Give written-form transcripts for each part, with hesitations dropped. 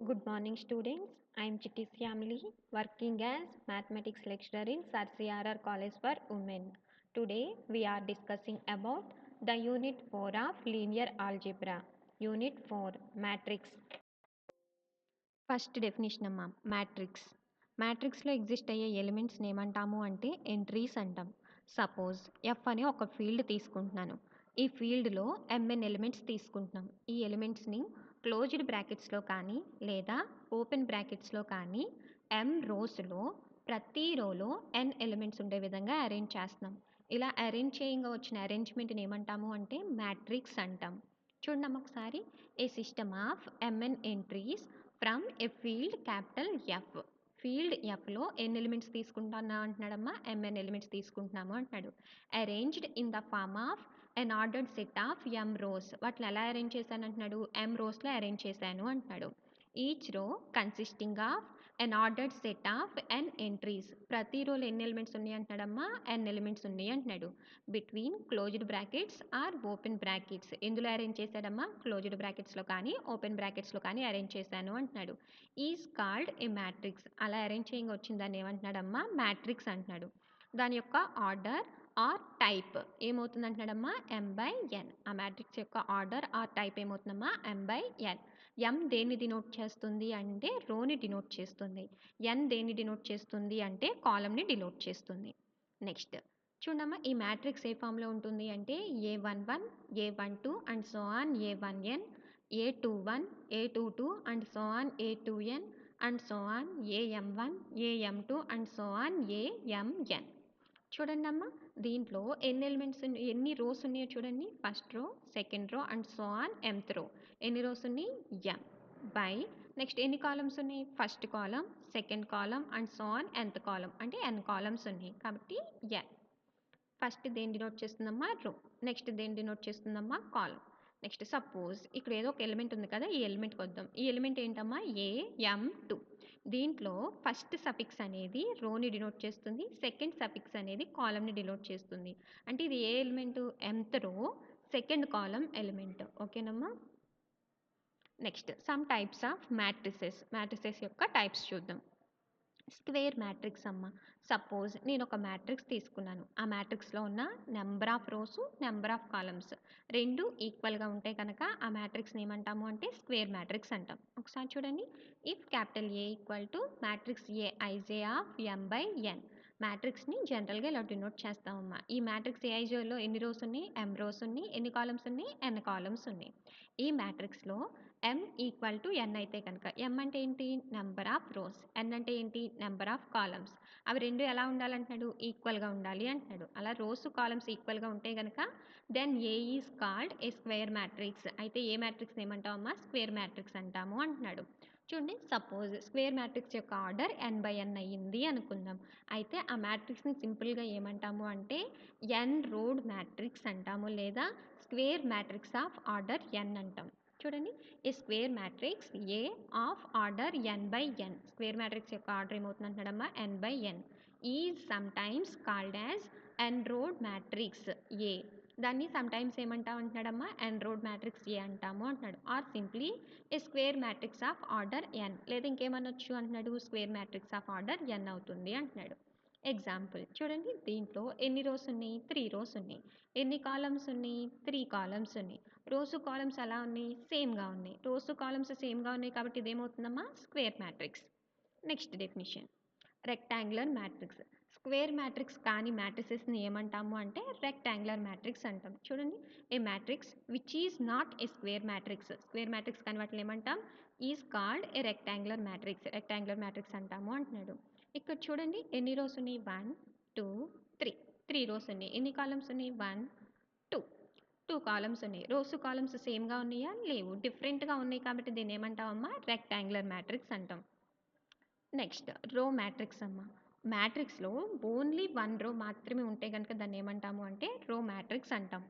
Good morning, students. I am Chitti Syamli, working as mathematics lecturer in Sir CRR College for Women. Today, we are discussing about the Unit 4 of Linear Algebra. Unit 4, Matrix. First definition అమ్మా matrix. మ్యాట్రిక్స్లో exist అయ్యే ఎలిమెంట్స్ని ఏమంటాము అంటే entries అంటాం. Suppose F అనే ఒక field తీసుకుంటున్నాను. ఈ ఫీల్డ్లో ఎంఎన్ ఎలిమెంట్స్ తీసుకుంటున్నాం. ఈ ఎలిమెంట్స్ని క్లోజ్డ్ బ్రాకెట్స్లో కానీ లేదా ఓపెన్ బ్రాకెట్స్లో కానీ ఎం రోస్లో ప్రతి రోలో ఎన్ ఎలిమెంట్స్ ఉండే విధంగా అరేంజ్ చేస్తున్నాం. ఇలా అరేంజ్ చేయంగా వచ్చిన అరేంజ్మెంట్ని ఏమంటాము అంటే మ్యాట్రిక్స్ అంటాం. చూడండి ఒకసారి a system of MN entries from a field capital F. Field ఎఫ్లో ఎన్ని ఎలిమెంట్స్ తీసుకుంటున్నా అంటున్నాడమ్మా ఎంఎన్ ఎలిమెంట్స్ తీసుకుంటున్నాము అంటున్నాడు. Arranged in the form of N ordered set of M rows. వాటిని ఎలా అరేంజ్ చేశాను అంటున్నాడు, ఎం రోస్లో అరేంజ్ చేశాను అంటున్నాడు. Each row consisting of N ordered set of N entries. ప్రతి రోలో ఎన్ని ఎలిమెంట్స్ ఉన్నాయి అంటున్నాడమ్మా ఎన్ ఎలిమెంట్స్ ఉన్నాయి అంటున్నాడు. Between closed brackets or open brackets. ఎందులో అరేంజ్ చేశాడమ్మా క్లోజ్డ్ బ్రాకెట్స్లో కానీ ఓపెన్ బ్రాకెట్స్లో కానీ అరేంజ్ చేశాను అంటున్నాడు. Is called a matrix. అలా అరేంజ్ చేయంగా వచ్చిన దాన్ని ఏమంటున్నాడమ్మా మ్యాట్రిక్స్ అంటున్నాడు. దాని యొక్క ఆర్డర్ ఆర్ టైప్ ఏమవుతుంది అంటున్నాడమ్మా ఎం బై ఎన్. ఆ మ్యాట్రిక్స్ యొక్క ఆర్డర్ ఆర్ టైప్ ఏమవుతుందమ్మా ఎం బై ఎన్. ఎం దేన్ని డినోట్ చేస్తుంది అంటే రోని డినోట్ చేస్తుంది. ఎన్ దేన్ని డినోట్ చేస్తుంది అంటే కాలమ్ని డినోట్ చేస్తుంది. నెక్స్ట్ చూడమ్మా ఈ మ్యాట్రిక్స్ ఏ ఫామ్లో ఉంటుంది అంటే A11, A12 and so on A1n, A21, A22 and so on A2n and so on AM1, AM2 and so on AMN. చూడండి అమ్మా దీంట్లో ఎన్ని ఎలిమెంట్స్ ఎన్ని రోస్ ఉన్నాయో చూడండి. First row, second row and so on mth రో. ఎన్ని rose ఉన్నాయి ఎం బై నెక్స్ట్ ఎన్ని కాలమ్స్ ఉన్నాయి first column, second column and so on nth కాలం అంటే n కాలమ్స్ ఉన్నాయి కాబట్టి n. ఫస్ట్ దేని డినోట్ చేస్తుందమ్మా రో, నెక్స్ట్ దేని డినోట్ చేస్తుందమ్మా కాలం. నెక్స్ట్ సపోజ్ ఇక్కడ ఏదో ఒక ఎలిమెంట్ ఉంది కదా, ఈ ఎలిమెంట్కి వద్దాం. ఈ ఎలిమెంట్ ఏంటమ్మా AM2. దీంట్లో ఫస్ట్ సఫిక్స్ అనేది రోని డినోట్ చేస్తుంది, సెకండ్ సఫిక్స్ అనేది కాలమ్ని డినోట్ చేస్తుంది. అంటే ఇది a element mth row second column element. ఓకేనమ్మా. Next some types of matrices. Matrices యొక్క టైప్స్ చూద్దాం. స్క్వేర్ మ్యాట్రిక్స్ అమ్మ. సపోజ్ నేను ఒక మ్యాట్రిక్స్ తీసుకున్నాను. ఆ మ్యాట్రిక్స్లో ఉన్న number of rows number of columns రెండు ఈక్వల్గా ఉంటే కనుక ఆ మ్యాట్రిక్స్ని ఏమంటాము అంటే స్క్వేర్ మ్యాట్రిక్స్ అంటాం. ఒకసారి చూడండి. If capital A equal to matrix A I J of M by N. మ్యాట్రిక్స్ని జనరల్గా ఇలా డినోట్ చేస్తామమ్మా. ఈ మ్యాట్రిక్స్ ఏఐజేలో ఎన్ని రోస్ ఉన్నాయి ఎం రోస్ ఉన్నాయి, ఎన్ని కాలమ్స్ ఉన్నాయి ఎన్ కాలమ్స్ ఉన్నాయి. ఈ మ్యాట్రిక్స్లో m ఈక్వల్ టు n అయితే కనుక m అంటే ఏంటి నెంబర్ ఆఫ్ రోస్, n అంటే ఏంటి నెంబర్ ఆఫ్ కాలమ్స్. అవి రెండు ఎలా ఉండాలంటున్నాడు ఈక్వల్గా ఉండాలి అంటున్నాడు. అలా రోస్ కాలమ్స్ ఈక్వల్గా ఉంటే కనుక then A is called a square matrix. అయితే ఏ మ్యాట్రిక్స్ ఏమంటామమ్మా స్క్వేర్ మ్యాట్రిక్స్ అంటాము అంటున్నాడు. చూడండి సపోజ్ స్క్వేర్ మ్యాట్రిక్స్ యొక్క ఆర్డర్ n బై n అయ్యింది అనుకుందాం. అయితే ఆ మ్యాట్రిక్స్ని సింపుల్గా ఏమంటాము అంటే n రోడ్ మ్యాట్రిక్స్ అంటాము లేదా square matrix of order n అంటాం. చూడండి a square matrix A of order n by n. Square matrix యొక్క ఆర్డర్ ఏమవుతుంది అంటున్నాడమ్మా n by n. Is sometimes called as n rowed matrix A. దాన్ని sometimes ఏమంటాం అంటున్నాడమ్మా n rowed matrix A అంటాము అంటున్నాడు. Or simply a square matrix of order n లేదా ఇంకేమనొచ్చు అంటున్నాడు square matrix of order n అవుతుంది అంటున్నాడు. ఎగ్జాంపుల్ చూడండి. దీంట్లో ఎన్ని రోస్ ఉన్నాయి 3 రోస్ ఉన్నాయి. ఎన్ని కాలమ్స్ ఉన్నాయి 3 కాలమ్స్ ఉన్నాయి. రోసు కాలమ్స్ ఎలా ఉన్నాయి సేమ్గా ఉన్నాయి. రోసు కాలమ్స్ సేమ్గా ఉన్నాయి కాబట్టి ఇదేమవుతుందమ్మా square matrix. Next definition rectangular matrix. Square matrix కానీ మ్యాట్రిసెస్ని ఏమంటాము అంటే రెక్టాంగులర్ మ్యాట్రిక్స్ అంటాం. చూడండి a matrix which is not a square matrix. Square matrix కానీ వాటిని ఏమంటాం is called a rectangular matrix. Rectangular matrix అంటాము అంటున్నాడు. ఇక్కడ చూడండి ఎన్ని రోస్ ఉన్నాయి 1 2 3 రోస్ ఉన్నాయి. ఎన్ని కాలమ్స్ ఉన్నాయి 1 2 2 కాలమ్స్ ఉన్నాయి. రోస్ కాలమ్స్ సేమ్గా ఉన్నాయా లేవు, డిఫరెంట్గా ఉన్నాయి కాబట్టి దీన్ని ఏమంటామమ్మా రెక్టాంగులర్ మ్యాట్రిక్స్ అంటాం. నెక్స్ట్ రో మ్యాట్రిక్స్ అమ్మ. మ్యాట్రిక్స్లో ఓన్లీ 1 రో మాత్రమే ఉంటే కనుక దాన్ని ఏమంటాము అంటే రో మ్యాట్రిక్స్ అంటాం.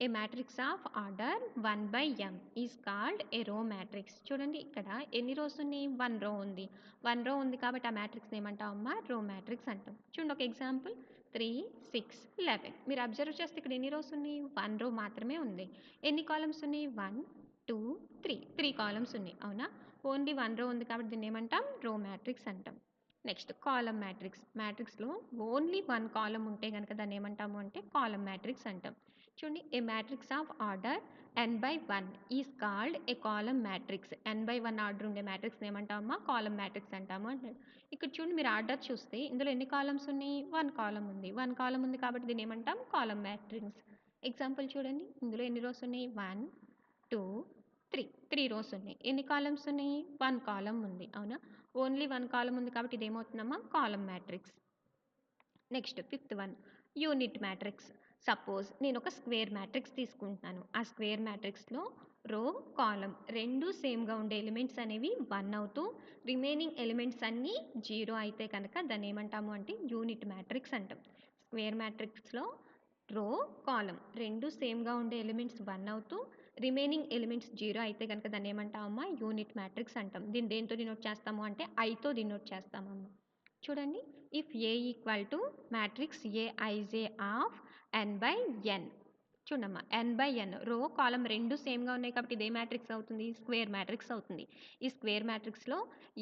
A matrix of order 1 by m is called a row matrix. చూడండి ఇక్కడ ఎన్ని రోస్ ఉన్నాయి 1 రో ఉంది. 1 రో ఉంది కాబట్టి ఆ మ్యాట్రిక్స్ని ఏమంటామమ్మా రో మ్యాట్రిక్స్ అంటాం. చూడండి ఒక ఎగ్జాంపుల్ 3 6 11. మీరు అబ్జర్వ్ చేస్తే ఇక్కడ ఎన్ని రోస్ ఉన్నాయి 1 రో మాత్రమే ఉంది. ఎన్ని కాలమ్స్ ఉన్నాయి 1 2 3 కాలమ్స్ ఉన్నాయి అవునా. ఓన్లీ 1 రో ఉంది కాబట్టి దీన్ని ఏమంటాం? రో మ్యాట్రిక్స్ అంటాం. Next column matrix. మ్యాట్రిక్స్‌లో ఓన్లీ 1 కాలమ్ ఉంటే గనక దాన్ని ఏమంటాము అంటే కాలమ్ మ్యాట్రిక్స్ అంటాం. చూడండి, a matrix of order n/1 is called a column matrix. n/1 order ఉండే మ్యాట్రిక్స్‌ని ఏమంటామమ్మా? కాలమ్ మ్యాట్రిక్స్ అంటాము అంటాడు. ఇక్కడ చూడండి, మీరు ఆర్డర్ చూస్తే ఇందులో ఎన్ని కాలమ్స్ ఉన్నాయి? 1 కాలమ్ ఉంది. 1 కాలమ్ ఉంది కాబట్టి దీన్ని ఏమంటాం? Column matrix. ఎగ్జాంపుల్ చూడండి, ఇందులో ఎన్ని రోస్ ఉన్నాయి? 1, 2, 3 రోస్ ఉన్నాయి. ఎన్ని కాలమ్స్ ఉన్నాయి? 1 కాలమ్ ఉంది. అవునా? ఓన్లీ 1 కాలమ్ ఉంది కాబట్టి ఇదేమవుతుందమ్మా? Column matrix. Next fifth one, unit matrix. Suppose నేను ఒక స్క్వేర్ మ్యాట్రిక్స్ తీసుకుంటున్నాను. ఆ స్క్వేర్ మ్యాట్రిక్స్లో రో, కాలమ్ రెండు సేమ్గా ఉండే ఎలిమెంట్స్ అనేవి 1 అవుతూ రిమైనింగ్ ఎలిమెంట్స్ అన్నీ 0 అయితే కనుక దాన్ని ఏమంటాము అంటే యూనిట్ మ్యాట్రిక్స్ అంటాం. స్క్వేర్ మ్యాట్రిక్స్లో రో, కాలమ్ రెండు సేమ్గా ఉండే ఎలిమెంట్స్ 1 అవుతూ రిమైనింగ్ ఎలిమెంట్స్ 0 అయితే కనుక దాన్ని ఏమంటామమ్మా? యూనిట్ మ్యాట్రిక్స్ అంటాం. దీన్ని దేంతో డినోట్ చేస్తాము అంటే ఐతో డినోట్ చేస్తామమ్మా. చూడండి, if A equal to matrix A I J of n/n. చూడమ్మా, n/n రో, కాలం రెండు సేమ్గా ఉన్నాయి కాబట్టి ఇదే మ్యాట్రిక్స్ అవుతుంది? స్క్వేర్ మ్యాట్రిక్స్ అవుతుంది. ఈ స్క్వేర్ మ్యాట్రిక్స్లో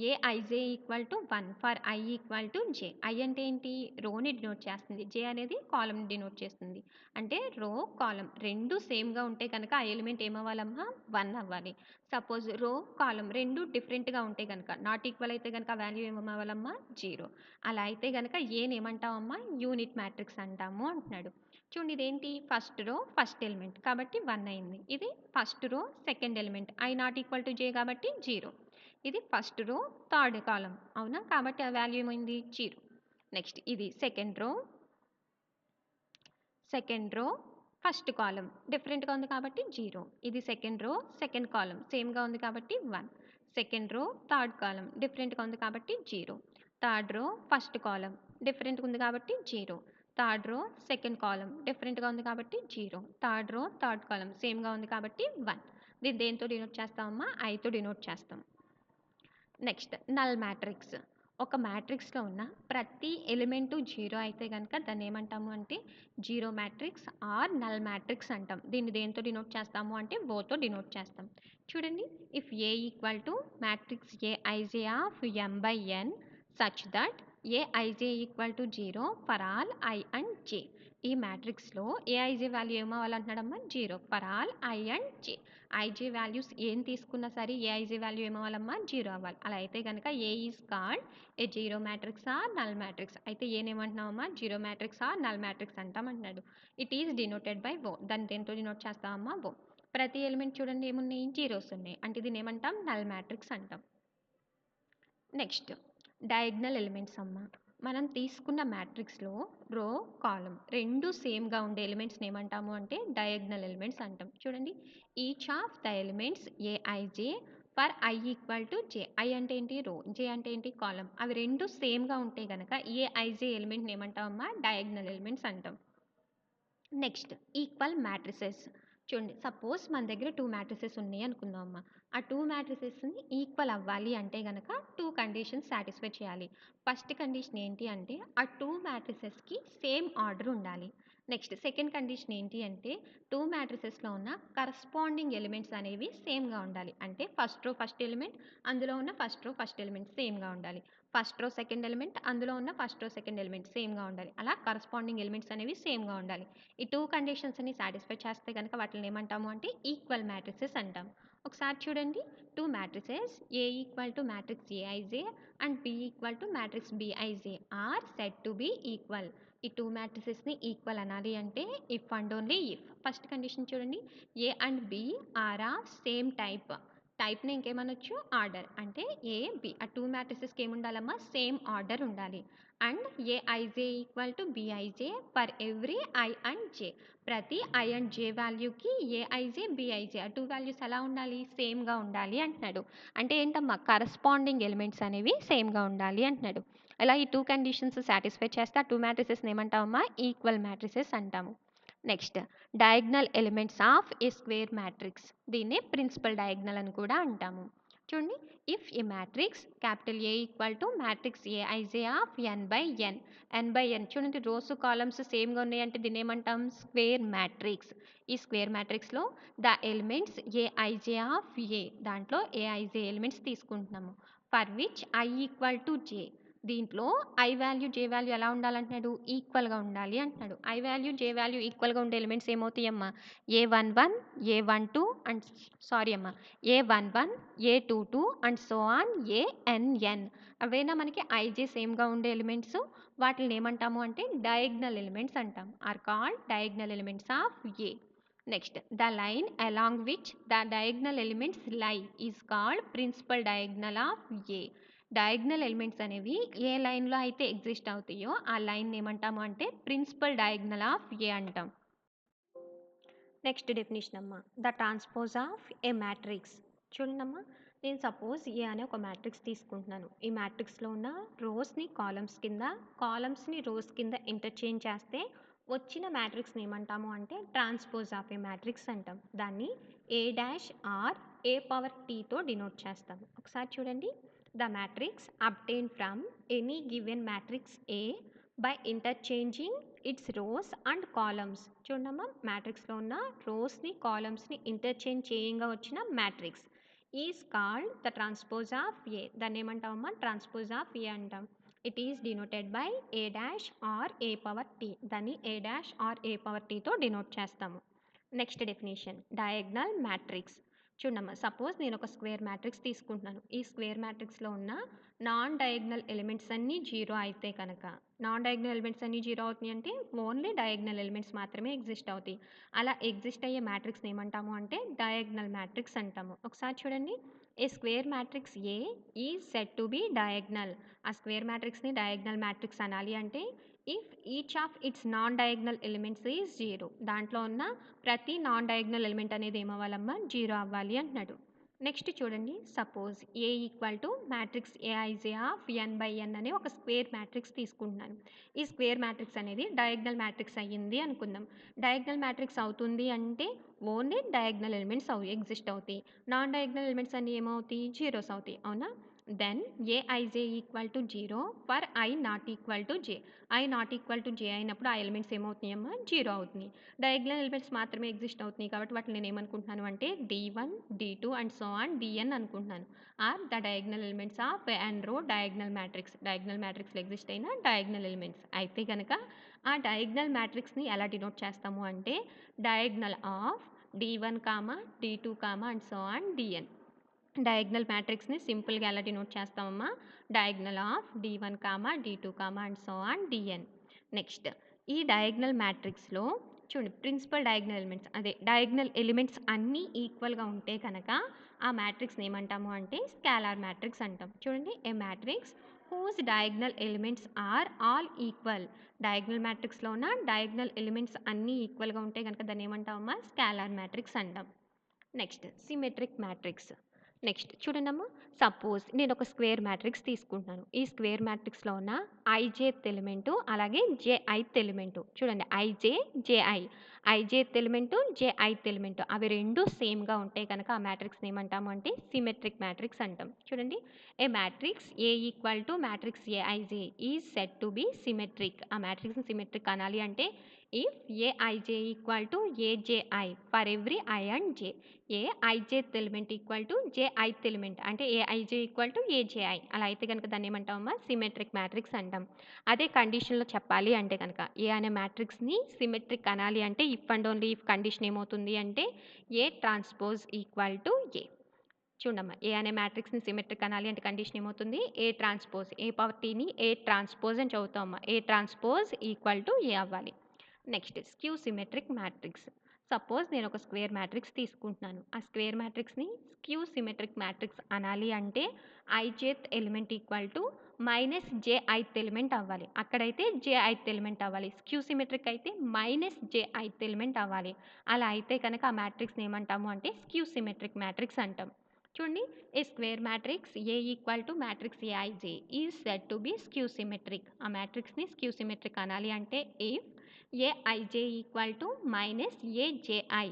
A I J equal to 1 for I equal to J. I అంటే ఏంటి? రోని డినోట్ చేస్తుంది. జే అనేది కాలంని డినోట్ చేస్తుంది. అంటే రో, కాలం రెండు సేమ్గా ఉంటే కనుక ఆ ఎలిమెంట్ ఏమవ్వాలమ్మా? 1 అవ్వాలి. సపోజ్ రో, కాలం రెండు డిఫరెంట్గా ఉంటే కనుక నాట్ ఈక్వల్ అయితే కనుక వాల్యూ ఏమవ్వాలమ్మా? 0. అలా అయితే కనుక ఏని ఏమంటామమ్మా? యూనిట్ మ్యాట్రిక్స్ అంటాము అంటున్నాడు. చూడండి, ఇదేంటి? ఫస్ట్ రో ఫస్ట్ ఎలిమెంట్ కాబట్టి 1 అయింది. ఇది first row second element I not equal to జే కాబట్టి 0. ఇది ఫస్ట్ రో థర్డ్ కాలం, అవునా? కాబట్టి ఆ వాల్యూ ఏమైంది? 0. నెక్స్ట్ ఇది సెకండ్ రో ఫస్ట్ కాలం డిఫరెంట్గా ఉంది కాబట్టి 0. ఇది సెకండ్ రో సెకండ్ కాలం సేమ్గా ఉంది కాబట్టి 1. సెకండ్ రో థర్డ్ కాలం డిఫరెంట్గా ఉంది కాబట్టి 0. థర్డ్ రో ఫస్ట్ కాలం డిఫరెంట్గా ఉంది కాబట్టి 0. థర్డ్ రో సెకండ్ కాలం డిఫరెంట్గా ఉంది కాబట్టి 0. థర్డ్ రో థర్డ్ కాలం సేమ్గా ఉంది కాబట్టి 1. దీన్ని దేంతో డినోట్ చేస్తామమ్మా? ఐతో డినోట్ చేస్తాం. Next null matrix. ఒక మ్యాట్రిక్స్లో ఉన్న ప్రతి ఎలిమెంటు 0 అయితే కనుక దాన్ని ఏమంటాము అంటే zero matrix or null matrix అంటాం. దీన్ని దేంతో డినోట్ చేస్తాము అంటే ఓతో డినోట్ చేస్తాం. చూడండి, if A equal to matrix A I J of m/n such that A I J equal to 0 for all I and J. ఈ మ్యాట్రిక్స్లో ఏఐజే వాల్యూ ఏమవ్వాలంటున్నాడమ్మా? 0 for all I and J. I J values ఏం తీసుకున్నా సరే ఏఐజే వాల్యూ ఏమవ్వాలమ్మా? 0 అవ్వాలి. అలా అయితే కనుక A is called a zero matrix or null matrix. అయితే ఏనేమంటున్నామమ్మా? Zero matrix or null matrix అంటామంటున్నాడు. It is denoted by O. దాన్ని దేంతో డినోట్ చేస్తామమ్మా? ఓ. ప్రతి ఎలిమెంట్ చూడండి ఏమున్నాయి? జీరోస్ ఉన్నాయి. అంటే దీన్ని ఏమంటాం? నల్ మ్యాట్రిక్స్ అంటాం. నెక్స్ట్ డయాగ్నల్ ఎలిమెంట్స్ అమ్మ. మనం తీసుకున్న మ్యాట్రిక్స్లో రో, కాలం రెండు సేమ్గా ఉండే ఎలిమెంట్స్ని ఏమంటాము అంటే డయాగ్నల్ ఎలిమెంట్స్ అంటాం. చూడండి, each of the elements AIJ for I equal to J. I అంటే ఏంటి? రో. జే అంటే ఏంటి? కాలం. అవి రెండు సేమ్గా ఉంటే కనుక ఏఐజే ఎలిమెంట్ని ఏమంటామమ్మా? డయాగ్నల్ ఎలిమెంట్స్ అంటాం. Next equal matrices. చూడండి, సపోజ్ మన దగ్గర 2 మ్యాట్రిసెస్ ఉన్నాయి అనుకుందాం అమ్మ. ఆ 2 మ్యాట్రిసెస్ని ఈక్వల్ అవ్వాలి అంటే కనుక 2 కండిషన్స్ సాటిస్ఫై చేయాలి. ఫస్ట్ కండిషన్ ఏంటి అంటే ఆ 2 మ్యాట్రిసెస్కి సేమ్ ఆర్డర్ ఉండాలి. నెక్స్ట్ సెకండ్ కండిషన్ ఏంటి అంటే 2 మ్యాట్రిసెస్లో ఉన్న కరస్పాండింగ్ ఎలిమెంట్స్ అనేవి సేమ్గా ఉండాలి. అంటే ఫస్ట్ రో ఫస్ట్ ఎలిమెంట్, అందులో ఉన్న ఫస్ట్ రో ఫస్ట్ ఎలిమెంట్ సేమ్గా ఉండాలి. ఫస్ట్ రో సెకండ్ ఎలిమెంట్, అందులో ఉన్న ఫస్ట్ రో సెకండ్ ఎలిమెంట్ సేమ్గా ఉండాలి. అలా కరస్పాండింగ్ ఎలిమెంట్స్ అనేవి సేమ్గా ఉండాలి. ఈ 2 కండిషన్స్ అన్ని సాటిస్ఫై చేస్తే కనుక వాటిని ఏమంటాము అంటే ఈక్వల్ మ్యాట్రిసెస్ అంటాం. ఒకసారి చూడండి, 2 matrices A equal to matrix A I J and B equal to matrix B I J are said to be equal. ఈ 2 మ్యాట్రిసెస్ని ఈక్వల్ అనాలి అంటే if and only if. First condition చూడండి, A and B are of same టైప్ని ఇంకేమనొచ్చు? ఆర్డర్. అంటే A, B ఆ 2 మ్యాట్రిసెస్కి ఏముండాలమ్మా? సేమ్ ఆర్డర్ ఉండాలి. And A I J equal to B I J for every I and J. ప్రతి ఐ అండ్ జే వాల్యూకి ఏఐజే బిఐజే ఆ 2 వాల్యూస్ ఎలా ఉండాలి? సేమ్గా ఉండాలి అంటున్నాడు. అంటే ఏంటమ్మా? కరస్పాండింగ్ ఎలిమెంట్స్ అనేవి సేమ్గా ఉండాలి అంటున్నాడు. ఇలా ఈ 2 కండిషన్స్ సాటిస్ఫై చేస్తే ఆ 2 మ్యాట్రిసెస్ని ఏమంటామమ్మా? ఈక్వల్ మ్యాట్రిసెస్ అంటాము. Next diagonal elements of a square matrix. దీన్నే ప్రిన్సిపల్ డయాగ్నల్ అని కూడా అంటాము. చూడండి, if a matrix capital A equal to matrix A I J of N by N. N by N చూడండి, రోస్ కాలమ్స్ సేమ్గా ఉన్నాయి అంటే దీన్ని ఏమంటాం, స్క్వేర్ మ్యాట్రిక్స్. ఈ స్క్వేర్ మ్యాట్రిక్స్లో the elements A I J of A, దాంట్లో ఏఐజే ఎలిమెంట్స్ తీసుకుంటున్నాము. For which I equal to J, దీంట్లో ఐ వాల్యూ జే వాల్యూ ఎలా ఉండాలంటున్నాడు, ఈక్వల్గా ఉండాలి అంటున్నాడు. ఐ వాల్యూ జే వాల్యూ ఈక్వల్గా ఉండే ఎలిమెంట్స్ ఏమవుతాయమ్మా, ఏ11, ఏ12 అండ్ సారీ అమ్మా, ఏ11, ఏ22 అండ్ సో ఆన్ ఏఎన్ఎన్. అవేనా మనకి ఐజే సేమ్గా ఉండే ఎలిమెంట్స్. వాటిని ఏమంటాము అంటే డయాగ్నల్ ఎలిమెంట్స్ అంటాం. Are called diagonal elements of A. Next, the line along which the diagonal elements lie is called principal diagonal of A. Diagonal elements అనేవి ఏ లైన్లో అయితే ఎగ్జిస్ట్ అవుతాయో ఆ లైన్ ఏమంటాము అంటే ప్రిన్సిపల్ డయాగ్నల్ ఆఫ్ ఏ అంటాం. నెక్స్ట్ డెఫినేషన్ అమ్మా, the transpose of A matrix. చూడండమ్మా, నేను సపోజ్ ఏ అనే ఒక మ్యాట్రిక్స్ తీసుకుంటున్నాను. ఈ మ్యాట్రిక్స్లో ఉన్న రోస్ని కాలమ్స్ కింద, కాలమ్స్ని రోస్ కింద ఇంటర్చేంజ్ చేస్తే వచ్చిన మ్యాట్రిక్స్ని ఏమంటాము అంటే ట్రాన్స్పోజ్ ఆఫ్ ఏ మ్యాట్రిక్స్ అంటాం. దాన్ని A dash or A power టీతో డినోట్ చేస్తాం. ఒకసారి చూడండి, the matrix obtained from any given matrix A by interchanging its rows and columns. చూడమ్మా, మ్యాట్రిక్స్లో ఉన్న రోస్ని కాలమ్స్ని ఇంటర్చేంజ్ చేయంగా వచ్చిన matrix is called the transpose of A. దాన్ని ఏమంటామమ్మా, ట్రాన్స్పోజ్ ఆఫ్ ఏ అంటాం. It is denoted by A dash or A power T. దాన్ని A dash or A power టీతో డినోట్ చేస్తాము. Next definition, diagonal matrix. చూడమ్మా, suppose నేను ఒక square matrix తీసుకుంటున్నాను. ఈ స్క్వేర్ మ్యాట్రిక్స్లో ఉన్న నాన్ డయాగ్నల్ ఎలిమెంట్స్ అన్నీ జీరో అయితే కనుక, నాన్ డయాగ్నల్ ఎలిమెంట్స్ అన్నీ జీరో అవుతున్నాయి అంటే ఓన్లీ డయాగ్నల్ ఎలిమెంట్స్ మాత్రమే ఎగ్జిస్ట్ అవుతాయి. అలా ఎగ్జిస్ట్ అయ్యే మ్యాట్రిక్స్ని ఏమంటాము అంటే డయాగ్నల్ మ్యాట్రిక్స్ అంటాము. ఒకసారి చూడండి, a square matrix A is said to be diagonal. ఆ స్క్వేర్ మ్యాట్రిక్స్ని డయాగ్నల్ మ్యాట్రిక్స్ అనాలి అంటే if each of its non diagonal elements is zero. దాంట్లో ఉన్న ప్రతి నాన్ డయాగ్నల్ ఎలిమెంట్ అనేది ఏమవ్వాలమ్మా, జీరో అవ్వాలి అంటున్నాడు. నెక్స్ట్ చూడండి, suppose A equal to matrix A I J of N by N అనే ఒక స్క్వేర్ మ్యాట్రిక్స్ తీసుకుంటున్నాను. ఈ స్క్వేర్ మ్యాట్రిక్స్ అనేది డయాగ్నల్ మ్యాట్రిక్స్ అయ్యింది అనుకుందాం. డయాగ్నల్ మ్యాట్రిక్స్ అవుతుంది అంటే ఓన్లీ డయాగ్నల్ ఎలిమెంట్స్ ఎగ్జిస్ట్ అవుతాయి. నాన్ డయాగ్నల్ ఎలిమెంట్స్ అన్నీ ఏమవుతాయి, జీరోస్ అవుతాయి, అవునా. Then A I J equal to zero for I not equal to J. I not equal to J అయినప్పుడు ఆ ఎలిమెంట్స్ ఏమవుతున్నాయమ్మా, జీరో అవుతున్నాయి. డయాగ్నల్ ఎలిమెంట్స్ మాత్రమే ఎగ్జిస్ట్ అవుతున్నాయి కాబట్టి వాటిని నేను ఏమనుకుంటున్నాను అంటే D1, D2 and so on D N అనుకుంటున్నాను. Are the diagonal elements of N row diagonal matrix. Diagonal మ్యాట్రిక్స్లో ఎగ్జిస్ట్ అయిన డయాగ్నల్ ఎలిమెంట్స్ అయితే కనుక ఆ డయాగ్నల్ మ్యాట్రిక్స్ని ఎలా డినోట్ చేస్తాము అంటే diagonal of D1, D2 and so on D N. Diagonal మ్యాట్రిక్స్ని సింపుల్గా ఎలా డినోట్ చేస్తామమ్మా, diagonal of D1, D2 and so on D N. Next, ఈ డయాగ్నల్ మ్యాట్రిక్స్లో చూడండి, ప్రిన్సిపల్ డయాగ్నల్ ఎలిమెంట్స్ అదే డయాగ్నల్ ఎలిమెంట్స్ అన్నీ ఈక్వల్గా ఉంటే కనుక ఆ మ్యాట్రిక్స్ని ఏమంటాము అంటే స్కేలార్ మ్యాట్రిక్స్ అంటాం. చూడండి, a matrix whose diagonal elements are all equal. Diagonal మ్యాట్రిక్స్లో ఉన్న డయాగ్నల్ ఎలిమెంట్స్ అన్నీ ఈక్వల్గా ఉంటే కనుక దాన్ని ఏమంటామమ్మా, స్కేలార్ మ్యాట్రిక్స్ అంటాం. Next, symmetric matrix. నెక్స్ట్ చూడండమ్మా, సపోజ్ నేను ఒక స్క్వేర్ మ్యాట్రిక్స్ తీసుకుంటున్నాను. ఈ స్క్వేర్ మ్యాట్రిక్స్లో ఉన్న ఐజేత్ ఎలిమెంటు అలాగే జేఐత్ ఎలిమెంటు. చూడండి, ఐజేత్ ఎలిమెంటు జేఐత్ ఎలిమెంటు అవి రెండు సేమ్గా ఉంటే కనుక ఆ మ్యాట్రిక్స్ని ఏమంటాము అంటే సిమెట్రిక్ మ్యాట్రిక్స్ అంటాం. చూడండి, a matrix A equal to matrix A I J is said to be symmetric. ఆ మ్యాట్రిక్స్ని సిమెట్రిక్ అనాలి అంటే if A I J equal to A J I for every I and J. A I J th element equal to J I th element అంటే A I J equal to A J I. అలా అయితే కనుక దాన్ని ఏమంటామమ్మా, symmetric matrix అంటాం. అదే కండిషన్లో చెప్పాలి అంటే కనుక ఏ అనే మ్యాట్రిక్స్ని సిమెట్రిక్ అనాలి అంటే if and only if condition ఏమవుతుంది అంటే ఏ ట్రాన్స్పోజ్ ఈక్వల్ టు ఏ. చూడమ్మా, ఏ అనే మ్యాట్రిక్స్ని సిమెట్రిక్ అనాలి అంటే కండిషన్ ఏమవుతుంది, ఏ ట్రాన్స్పోజ్, ఏ పవర్ టీని ఏ ట్రాన్స్పోజ్ అని చదువుతామమ్మా. A transpose equal to A అవ్వాలి. Next, skew symmetric matrix. Suppose నేను ఒక స్క్వేర్ మ్యాట్రిక్స్ తీసుకుంటున్నాను. ఆ స్క్వేర్ మ్యాట్రిక్స్ని స్క్యూ సిమెట్రిక్ మ్యాట్రిక్స్ అనాలి అంటే I J th element equal to minus J I th element అవ్వాలి. అక్కడైతే జేఐత్ ఎలిమెంట్ అవ్వాలి. స్క్యూ సిమెట్రిక్ అయితే మైనస్ జేఐత్ ఎలిమెంట్ అవ్వాలి. అలా అయితే కనుక ఆ మ్యాట్రిక్స్ని ఏమంటాము అంటే స్క్యూ సిమెట్రిక్ మ్యాట్రిక్స్ అంటాం. చూడండి, a square matrix A equal to matrix A I J is said to be skew symmetric. ఆ మ్యాట్రిక్స్ని స్క్యూ సిమెట్రిక్ అనాలి అంటే if A I J equal to minus A J I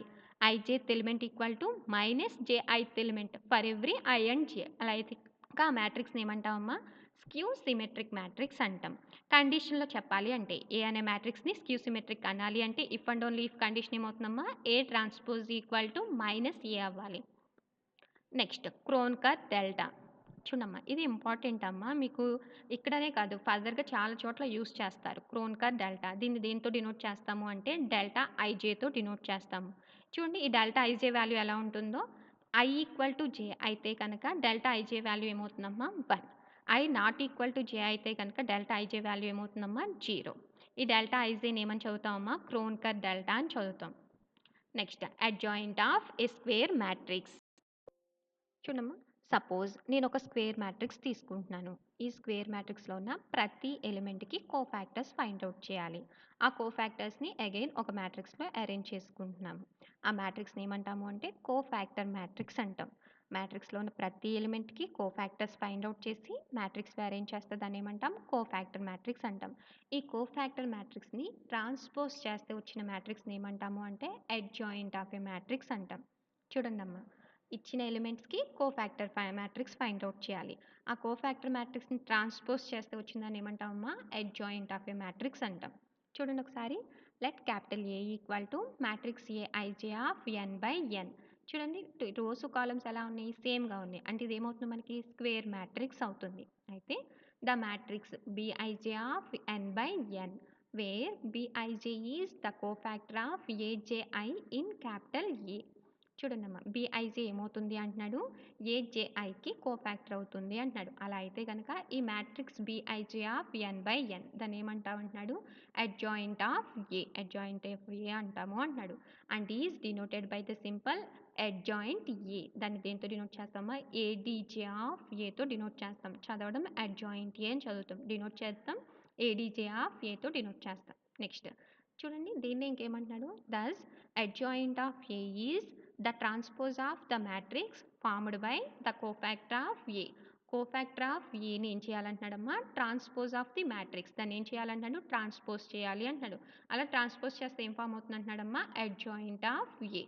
ijth element equal to minus jith element for every i and j. అలా అయితే ఇంకా ఆ మ్యాట్రిక్స్ని ఏమంటామమ్మా? స్క్యూ సిమెట్రిక్ మ్యాట్రిక్స్ అంటాం. కండిషన్లో చెప్పాలి అంటే ఏ అనే మ్యాట్రిక్స్ని స్క్యూ సిమెట్రిక్ అనాలి అంటే if and only if condition ఏమవుతుందమ్మా? A transpose equal to minus A అవ్వాలి. Next Kronecker delta. చూడమ్మా ఇది ఇంపార్టెంట్ అమ్మా, మీకు ఇక్కడనే కాదు ఫర్దర్గా చాలా చోట్ల యూస్ చేస్తారు క్రోన్కర్ డెల్టా. దీన్ని దేంతో డినోట్ చేస్తాము అంటే డెల్టా ఐజేతో డినోట్ చేస్తాము. చూడండి ఈ డెల్టా ఐజే వాల్యూ ఎలా ఉంటుందో, ఐ ఈక్వల్ టు జే అయితే కనుక డెల్టా ఐజే వాల్యూ ఏమవుతుందమ్మా? 1. I not equal to J అయితే కనుక డెల్టా ఐజే వాల్యూ ఏమవుతుందమ్మా? 0. ఈ డెల్టా ఐజేని ఏమని చదువుతామమ్మా? క్రోన్కర్ డెల్టా అని చదువుతాం. Next adjoint of a square matrix. చూడమ్మా, సపోజ్ నేను ఒక స్క్వేర్ మ్యాట్రిక్స్ తీసుకుంటున్నాను. ఈ స్క్వేర్ మ్యాట్రిక్స్లో ఉన్న ప్రతి ఎలిమెంట్కి కోఫాక్టర్స్ ఫైండ్ అవుట్ చేయాలి. ఆ కోఫాక్టర్స్ని అగైన్ ఒక మ్యాట్రిక్స్లో అరేంజ్ చేసుకుంటున్నాము. ఆ మ్యాట్రిక్స్ని ఏమంటాము అంటే కోఫాక్టర్ మ్యాట్రిక్స్ అంటాం. మ్యాట్రిక్స్లో ఉన్న ప్రతి ఎలిమెంట్కి కోఫాక్టర్స్ ఫైండ్ అవుట్ చేసి మ్యాట్రిక్స్లో అరేంజ్ చేస్తే దాన్ని ఏమంటాం? కోఫాక్టర్ మ్యాట్రిక్స్ అంటాం. ఈ కోఫాక్టర్ మ్యాట్రిక్స్ని ట్రాన్స్పోజ్ చేస్తే వచ్చిన మ్యాట్రిక్స్ని ఏమంటాము అంటే అడ్జాయింట్ ఆఫ్ ఏ మ్యాట్రిక్స్ అంటాం. చూడండి అమ్మా, ఇచ్చిన ఎలిమెంట్స్కి కోఫాక్టర్ మ్యాట్రిక్స్ ఫైండ్ అవుట్ చేయాలి. ఆ కోఫాక్టర్ మ్యాట్రిక్స్ని ట్రాన్స్పోజ్ చేస్తే వచ్చిందని ఏమంటామమ్మా? అడ్జాయింట్ ఆఫ్ ఏ మ్యాట్రిక్స్ అంటాం. చూడండి ఒకసారి, let capital A equal to matrix A I J of N by N. చూడండి రోస్ కాలమ్స్ ఎలా ఉన్నాయి? సేమ్గా ఉన్నాయి. అంటే ఇది ఏమవుతుంది మనకి? స్క్వేర్ మ్యాట్రిక్స్ అవుతుంది. అయితే the matrix B I J of N by N where B I J is the cofactor of A J I in capital A. చూడండి అమ్మా, బిఐజే ఏమవుతుంది అంటున్నాడు? ఏజేఐకి కోఫాక్టర్ అవుతుంది అంటున్నాడు. అలా అయితే కనుక ఈ matrix B I J of N by N దాన్ని ఏమంటావు అంటున్నాడు? Adjoint of A. Adjoint of A అంటాము అంటున్నాడు. And is denoted by the simple adjoint A. దాన్ని దేంతో డినోట్ చేస్తామా? ఏడీజే ఆఫ్ ఏతో డినోట్ చేస్తాం. చదవడం అడ్జాయింట్ ఏ అని చదువుతాం, డినోట్ చేస్తాం ఏడీజే ఆఫ్ ఏతో డినోట్ చేస్తాం. నెక్స్ట్ చూడండి, దీన్ని ఇంకేమంటున్నాడు? దస్ adjoint of A is the transpose of the matrix formed by the cofactor of A. Cofactor of ఏని ఏం చేయాలంటున్నాడమ్మా? Transpose of the matrix. దాన్ని ఏం చేయాలంటున్నాడు? ట్రాన్స్పోజ్ చేయాలి అంటున్నాడు. అలా ట్రాన్స్పోజ్ చేస్తే ఏం ఫామ్ అవుతుంది అంటున్నాడమ్మా? Adjoint of A.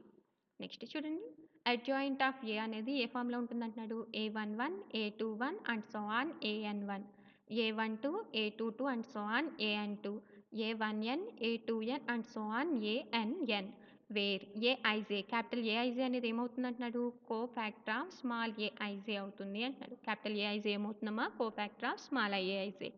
నెక్స్ట్ చూడండి, అడ్జాయింట్ ఆఫ్ ఏ అనేది ఏ ఫామ్లో ఉంటుంది అంటున్నాడు? A11 A21 and so on AN1, A12 A22 and so on AN2, A1n A2n and so on ANN. Where A I J capital A I J అనేది ఏమవుతుంది అంటున్నాడు? కోఫాక్టర్ ఆఫ్ స్మాల్ ఏఐజే అవుతుంది అంటున్నాడు. క్యాపిటల్ ఏఐజే ఏమవుతుందమ్మా? Cofactor of small A I J.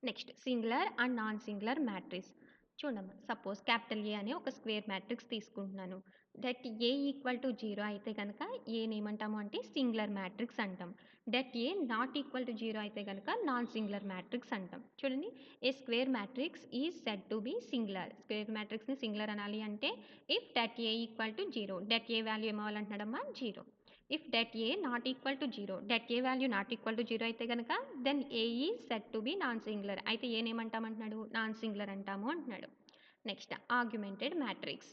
Next singular and non singular matrix. చూడమ్మా, suppose capital A అనే ఒక square matrix తీసుకుంటున్నాను. దట్ ఏ ఈక్వల్ టు 0 అయితే కనుక ఏని ఏమంటాము అంటే సింగులర్ మ్యాట్రిక్స్ అంటాం. That A not equal to 0 అయితే కనుక నాన్ సింగులర్ మ్యాట్రిక్స్ అంటాం. చూడండి, a square matrix is said to be singular. Square మ్యాట్రిక్స్ని సింగులర్ అనాలి అంటే if that A equal to 0, that A value ఏమవ్వాలంటున్నాడమ్మా? 0. If that A not equal to 0, that A value not equal to 0 అయితే కనుక then A is set to be non singular. అయితే ఏనేమంటామంటున్నాడు? Non singular అంటాము అంటున్నాడు. Next argumented matrix.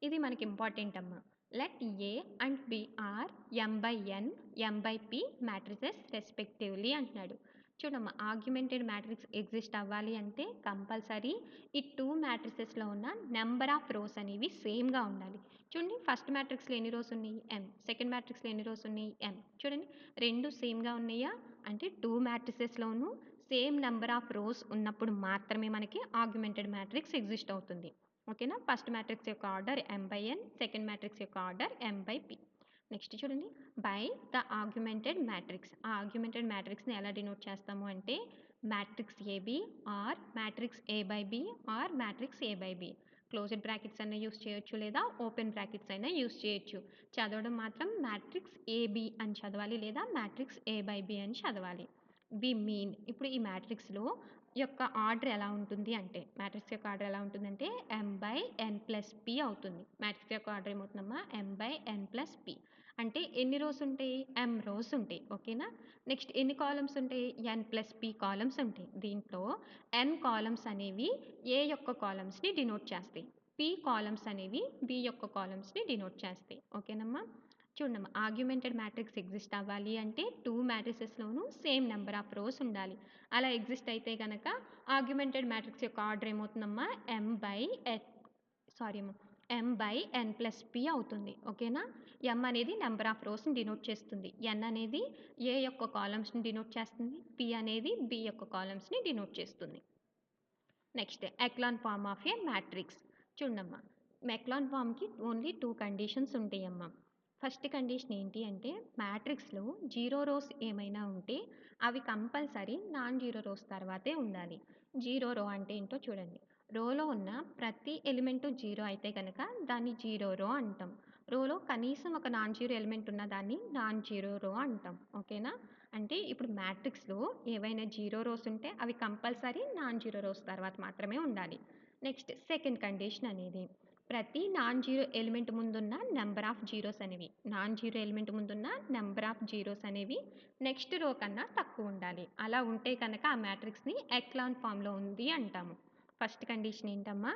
ఇది మనకి important అమ్మా. Let A and B are M by N M by P matrices respectively అంటున్నాడు. చూడమ్మా, ఆర్గ్యుమెంటెడ్ మ్యాట్రిక్స్ ఎగ్జిస్ట్ అవ్వాలి అంటే కంపల్సరీ ఈ టూ మ్యాట్రిసెస్లో ఉన్న నెంబర్ ఆఫ్ రోస్ అనేవి సేమ్గా ఉండాలి. చూడండి, ఫస్ట్ మ్యాట్రిక్స్లో ఎన్ని రోస్ ఉన్నాయి? ఎం. సెకండ్ మ్యాట్రిక్స్లో ఎన్ని రోస్ ఉన్నాయి? ఎం. చూడండి, రెండు సేమ్గా ఉన్నాయా అంటే టూ మ్యాట్రిసెస్లోనూ సేమ్ నెంబర్ ఆఫ్ రోస్ ఉన్నప్పుడు మాత్రమే మనకి ఆర్గ్యుమెంటెడ్ మ్యాట్రిక్స్ ఎగ్జిస్ట్ అవుతుంది. ఓకేనా? ఫస్ట్ మ్యాట్రిక్స్ యొక్క order M by N, second matrix యొక్క order M by P. Next చూడండి, బై ద ఆర్గ్యుమెంటెడ్ మ్యాట్రిక్స్. ఆ ఆర్గ్యుమెంటెడ్ మ్యాట్రిక్స్ని ఎలా డినోట్ చేస్తాము అంటే matrix A B or matrix A by B or matrix A by B. Closed brackets అయినా use చేయొచ్చు లేదా ఓపెన్ బ్రాకెట్స్ అయినా యూస్ చేయొచ్చు. చదవడం మాత్రం మ్యాట్రిక్స్ ఏబి అని చదవాలి లేదా మ్యాట్రిక్స్ ఏ బై బి అని చదవాలి. వి మీన్ ఇప్పుడు ఈ మ్యాట్రిక్స్లో యొక్క ఆర్డర్ ఎలా ఉంటుంది అంటే మ్యాట్రిక్స్ యొక్క ఆర్డర్ ఎలా ఉంటుందంటే M by N plus P అవుతుంది. మ్యాట్రిక్స్ యొక్క ఆర్డర్ ఏమవుతుందమ్మా? M by N plus P. అంటే ఎన్ని రోస్ ఉంటాయి? ఎం రోస్ ఉంటాయి. ఓకేనా? నెక్స్ట్ ఎన్ని కాలమ్స్ ఉంటాయి? ఎన్ ప్లస్ పి కాలమ్స్ ఉంటాయి. దీంట్లో ఎన్ కాలమ్స్ అనేవి ఏ యొక్క కాలమ్స్ని డినోట్ చేస్తాయి, పి కాలమ్స్ అనేవి బి యొక్క కాలమ్స్ని డినోట్ చేస్తాయి. ఓకేనమ్మా? చూడమ్మా, ఆర్గ్యుమెంటెడ్ మ్యాట్రిక్స్ ఎగ్జిస్ట్ అవ్వాలి అంటే టూ మ్యాట్రిసెస్లోనూ సేమ్ నెంబర్ ఆఫ్ రోస్ ఉండాలి. అలా ఎగ్జిస్ట్ అయితే కనుక ఆర్గ్యుమెంటెడ్ మ్యాట్రిక్స్ యొక్క ఆర్డర్ ఏమవుతుందమ్మా? ఎం బై సారీ అమ్మా, m/n+p అవుతుంది. ఓకేనా? m అనేది నంబర్ ఆఫ్ రోస్‌ని డినోట్ చేస్తుంది. n అనేది a యొక్క కాలమ్స్‌ని డినోట్ చేస్తుంది. p అనేది b యొక్క కాలమ్స్‌ని డినోట్ చేస్తుంది. Next echelon form of A matrix. చూడమ్మా, ఎక్లాన్ ఫామ్‌కి ఓన్లీ 2 కండిషన్స్ ఉంటాయమ్మా. ఫస్ట్ కండిషన్ ఏంటి అంటే మ్యాట్రిక్స్‌లో 0 రోస్ ఏమైనా ఉంటే అవి కంపల్సరీ నాన్ జీరో రోస్ తర్వాతే ఉండాలి. 0 రో అంటే ఏంటో చూడండి. రోలో ఉన్న ప్రతి ఎలిమెంటు 0 అయితే గనక దాన్ని 0 రో అంటాం. రోలో కనీసం ఒక నాన్ జీరో ఎలిమెంట్ ఉన్న దాన్ని నాన్ జీరో రో అంటాం. ఓకేనా? అంటే ఇప్పుడు మ్యాట్రిక్స్‌లో ఏవైనా 0 రోస్ ఉంటే అవి కంపల్సరీ నాన్ జీరో రోస్ తర్వాత మాత్రమే ఉండాలి. నెక్స్ట్ సెకండ్ కండిషన్ అనేది ప్రతి నాన్ జీరో ఎలిమెంట్ ముందున్న నంబర్ ఆఫ్ జీరోస్ అనేవి నాన్ జీరో ఎలిమెంట్ ముందున్న నంబర్ ఆఫ్ జీరోస్ అనేవి నెక్స్ట్ రో కన్నా తక్కువ ఉండాలి. అలా ఉంటే కనుక ఆ మ్యాట్రిక్స్‌ని ఎక్లాన్ ఫామ్‌లో ఉంది అంటాము. ఫస్ట్ కండిషన్ ఏంటమ్మా?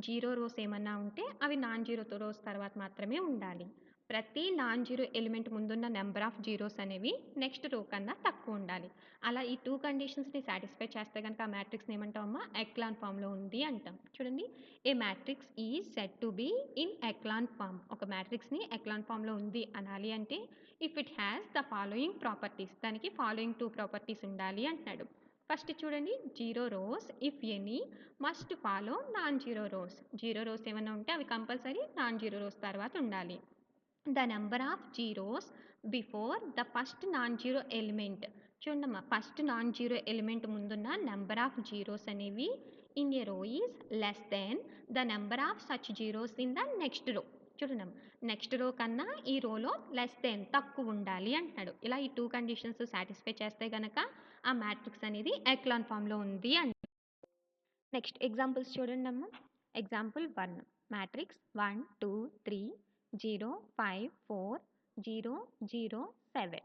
0 రోస్ ఏమన్నా ఉంటే అవి నాన్ జీరో రోస్ తర్వాత మాత్రమే ఉండాలి. ప్రతి నాన్ జీరో ఎలిమెంట్ ముందున్న నెంబర్ ఆఫ్ జీరోస్ అనేవి నెక్స్ట్ రో కన్నా తక్కువ ఉండాలి. అలా ఈ 2 కండిషన్స్‌ని సాటిస్ఫై చేస్తే గనుక ఆ మ్యాట్రిక్స్‌ని ఏమంటామమ్మా? ఎక్లాన్ ఫామ్‌లో ఉంది అంటాం. చూడండి, a matrix is said to be in echelon form. ఒక మ్యాట్రిక్స్‌ని ఎక్లాన్ ఫామ్‌లో ఉంది అనాలి అంటే if it has the following properties. దానికి ఫాలోయింగ్ 2 ప్రాపర్టీస్ ఉండాలి అంటున్నాడు. ఫస్ట్ చూడండి, 0 rows if any must follow non zero rows. 0 rows ఏమైనా ఉంటే అవి కంపల్సరీ నాన్ జీరో రోస్ తర్వాత ఉండాలి. The number of zeros before the first non zero element. చూడమ్మా, ఫస్ట్ నాన్ జీరో ఎలిమెంట్ ముందున్న నెంబర్ ఆఫ్ జీరోస్ అనేవి in a రో is less than the number of such zeros in the next రో. చూడండి, next రో కన్నా ఈ రోలో లెస్ దెన్ తక్కువ ఉండాలి అంటున్నాడు. ఇలా ఈ 2 కండిషన్స్ సాటిస్ఫై చేస్తే గనక ఆ మ్యాట్రిక్స్ అనేది ఎక్లాన్ ఫామ్లో ఉంది అంట. నెక్స్ట్ ఎగ్జాంపుల్స్ చూడండమ్మా. Example 1 matrix 1 2 3 0 5 4 0 0 7.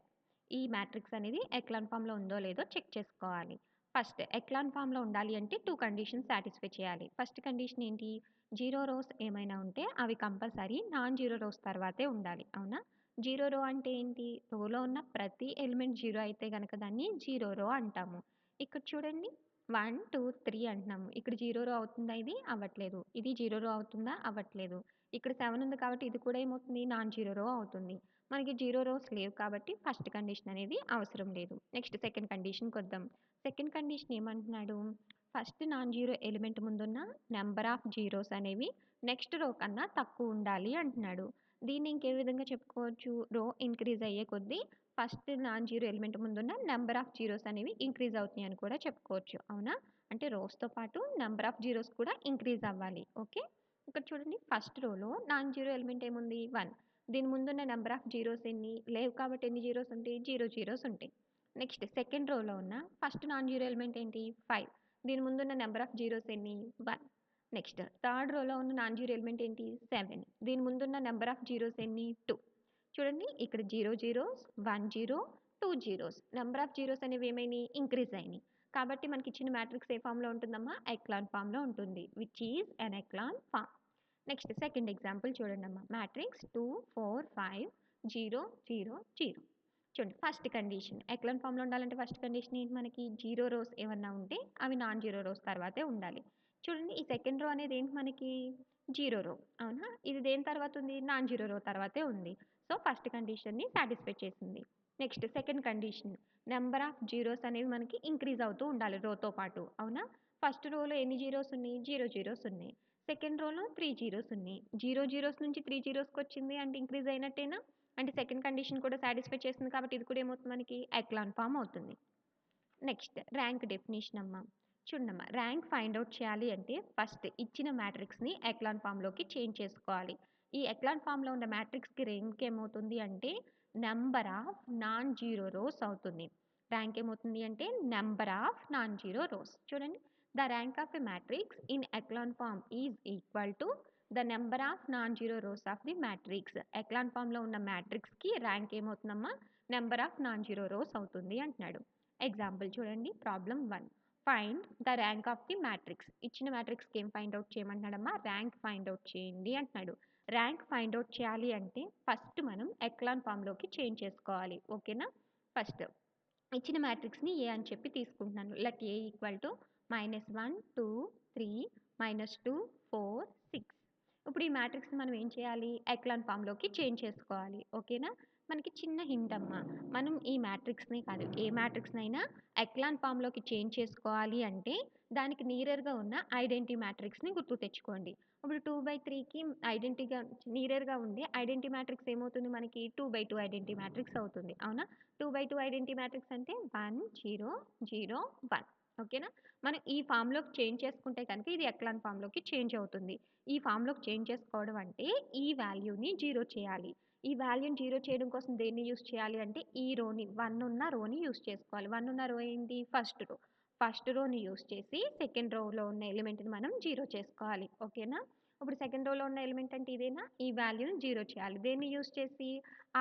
ఈ మ్యాట్రిక్స్ అనేది ఎక్లాన్ ఫామ్లో ఉందో లేదో చెక్ చేసుకోవాలి. ఫస్ట్ ఎక్లాన్ ఫామ్లో ఉండాలి అంటే 2 కండిషన్స్ సాటిస్ఫై చేయాలి. ఫస్ట్ కండిషన్ ఏంటి? 0 రోస్ ఏమైనా ఉంటే అవి కంపల్సరీ నాన్ జీరో రోస్ తర్వాతే ఉండాలి. అవునా? 0 రో అంటే ఏంటి? రోలో ఉన్న ప్రతి ఎలిమెంట్ 0 అయితే గనక దాన్ని 0 రో అంటాము. ఇక్కడ చూడండి, 1 2 3 అంటున్నాము. ఇక్కడ 0 రో అవుతుందా? ఇది అవ్వట్లేదు. ఇది 0 రో అవుతుందా? అవ్వట్లేదు. ఇక్కడ 7 ఉంది కాబట్టి ఇది కూడా ఏమవుతుంది? నాన్ జీరో రో అవుతుంది. మనకి 0 రోస్ లేవు కాబట్టి ఫస్ట్ కండిషన్ అనేది అవసరం లేదు. నెక్స్ట్ సెకండ్ కండిషన్‌కి వద్దాం. సెకండ్ కండిషన్ ఏమంటున్నాడు? ఫస్ట్ నాన్ జీరో ఎలిమెంట్ ముందున్న నెంబర్ ఆఫ్ జీరోస్ అనేవి నెక్స్ట్ రో కన్నా తక్కువ ఉండాలి అంటున్నాడు. దీన్ని ఇంకే విధంగా చెప్పుకోవచ్చు? రో ఇంక్రీజ్ అయ్యే కొద్దీ ఫస్ట్ నాన్ జీరో ఎలిమెంట్ ముందున్న నెంబర్ ఆఫ్ జీరోస్ అనేవి ఇంక్రీజ్ అవుతున్నాయి అని కూడా చెప్పుకోవచ్చు. అవునా? అంటే రోస్‌తో పాటు నెంబర్ ఆఫ్ జీరోస్ కూడా ఇంక్రీజ్ అవ్వాలి. ఓకే. ఇక్కడ చూడండి, ఫస్ట్ రోలో నాన్ జీరో ఎలిమెంట్ ఏముంది? 1. దీని ముందున్న నెంబర్ ఆఫ్ జీరోస్ ఎన్ని? లేవు కాబట్టి ఎన్ని జీరోస్ ఉంటాయి? 0 జీరోస్ ఉంటాయి. నెక్స్ట్ సెకండ్ రోలో ఉన్న ఫస్ట్ నాన్ జీరో ఎలిమెంట్ ఏంటి? 5. దీని ముందున్న నెంబర్ ఆఫ్ జీరోస్ ఎన్ని? 1. నెక్స్ట్ థర్డ్ రోలో ఉన్న నాన్ జీరో ఎలిమెంట్ ఏంటి? 7. దీని ముందున్న నెంబర్ ఆఫ్ జీరోస్ ఎన్ని? 2. చూడండి, ఇక్కడ 0 zeros, 1 zero, 2 zeros. Number of zeros అనేవి ఏమైనాయి? ఇంక్రీజ్ అయినాయి. కాబట్టి మనకి ఇచ్చిన మ్యాట్రిక్స్ ఏ ఫామ్‌లో ఉంటుందమ్మా? ఎక్లాన్ ఫామ్‌లో ఉంటుంది. Which is an echelon form. Next second example చూడండమ్మా. మ్యాట్రిక్స్ 2 4 5 0 0 0. చూడండి, ఫస్ట్ కండిషన్ ఎక్లాన్ ఫామ్‌లో ఉండాలంటే ఫస్ట్ కండిషన్ ఏంటి మనకి? 0 రోస్ ఏమన్నా ఉంటే అవి నాన్ జీరో రోస్ తర్వాతే ఉండాలి. చూడండి, ఈ సెకండ్ రో అనేది ఏంటి మనకి? 0 రో. అవునా? ఇది దేని తర్వాత ఉంది? నాన్ జీరో రో తర్వాతే ఉంది. సో ఫస్ట్ కండిషన్ని సాటిస్ఫై చేసింది. Next second condition number of zeros అనేవి మనకి ఇంక్రీజ్ అవుతూ ఉండాలి రోతో పాటు. అవునా? ఫస్ట్ రోలో ఎన్ని జీరోస్ ఉన్నాయి? 0 జీరోస్ ఉన్నాయి. సెకండ్ రోలో 3 జీరోస్ ఉన్నాయి. 0 జీరోస్ నుంచి 3 జీరోస్‌కి వచ్చింది అంటే ఇంక్రీజ్ అయినట్టేనా? అంటే సెకండ్ కండిషన్ కూడా సాటిస్ఫై చేస్తుంది కాబట్టి ఇది కూడా ఏమవుతుంది మనకి? ఎక్లాన్ ఫామ్ అవుతుంది. నెక్స్ట్ ర్యాంక్ డెఫినిషన్ అమ్మా. చూడమ్మా, ర్యాంక్ ఫైండ్ అవుట్ చేయాలి అంటే ఫస్ట్ ఇచ్చిన మ్యాట్రిక్స్‌ని ఎక్లాన్ ఫామ్‌లోకి చేంజ్ చేసుకోవాలి. ఈ ఎక్లాన్ ఫామ్‌లో ఉన్న మ్యాట్రిక్స్‌కి ర్యాంక్ ఏమవుతుంది అంటే number of non zero rows అవుతుంది. ర్యాంక్ ఏమవుతుంది అంటే number of non zero rows. చూడండి, the rank of a matrix in echelon form is equal to the number of non zero rows of the matrix. Echelon ఫామ్‌లో ఉన్న మ్యాట్రిక్స్‌కి rank ఏమవుతుందమ్మా? Number of non zero rows అవుతుంది అంటున్నాడు. Example చూడండి, problem 1. Find the rank of the matrix. ఇచ్చిన మ్యాట్రిక్స్‌కి ఏం ఫైండ్ అవుట్ చేయమంటున్నాడమ్మా? ర్యాంక్ ఫైండ్ అవుట్ చేయండి అంటున్నాడు. ర్యాంక్ ఫైండ్ అవుట్ చేయాలి అంటే ఫస్ట్ మనం ఎక్లాన్ ఫామ్‌లోకి చేంజ్ చేసుకోవాలి. ఓకేనా? ఫస్ట్ ఇచ్చిన మ్యాట్రిక్స్‌ని ఏ అని చెప్పి తీసుకుంటున్నాను. Let A equal to -1 2 3 -2 4 6. ఇప్పుడు ఈ మ్యాట్రిక్స్‌ని మనం ఏం చేయాలి? ఎక్లాన్ ఫార్మ్‌లోకి చేంజ్ చేసుకోవాలి. ఓకేనా? మనకి చిన్న హింట్ అమ్మా. మనం ఈ మ్యాట్రిక్స్‌నే కాదు, ఏ మ్యాట్రిక్స్‌నైనా ఎక్లాన్ ఫార్మ్‌లోకి చేంజ్ చేసుకోవాలి అంటే, దానికి నియరర్‌గా ఉన్న ఐడెంటిటీ మ్యాట్రిక్స్‌ని గుర్తుకు తెచ్చుకోండి. ఇప్పుడు 2/3కి ఐడెంటిటీగా నియరర్‌గా ఉండే ఐడెంటిటీ మ్యాట్రిక్స్ ఏమవుతుంది మనకి? 2/2 ఐడెంటిటీ మ్యాట్రిక్స్ అవుతుంది. అవునా? 2/2 ఐడెంటిటీ మ్యాట్రిక్స్ అంటే 1, 0, 0, 1. ఓకేనా? మనం ఈ ఫార్మ్‌లోకి చేంజ్ చేసుకుంటే కనుక ఇది ఎక్లాన్ ఫార్మ్‌లోకి చేంజ్ అవుతుంది. ఈ ఫార్మ్‌లోకి చేంజ్ చేసుకోవడం అంటే ఈ వాల్యూని 0 చేయాలి. ఈ వాల్యూని 0 చేయడం కోసం దేన్ని యూజ్ చేయాలి అంటే ఈ రోని 1 ఉన్న రోని యూజ్ చేసుకోవాలి. 1 ఉన్న రో ఏంటి? First row. ఫస్ట్ రోని యూజ్ చేసి సెకండ్ రోలో ఉన్న ఎలిమెంట్‌ని మనం 0 చేసుకోవాలి. ఓకేనా? ఇప్పుడు సెకండ్ రోలో ఉన్న ఎలిమెంట్ అంటే ఇదేనా? ఈ వాల్యూని 0 చేయాలి. దేన్ని యూజ్ చేసి?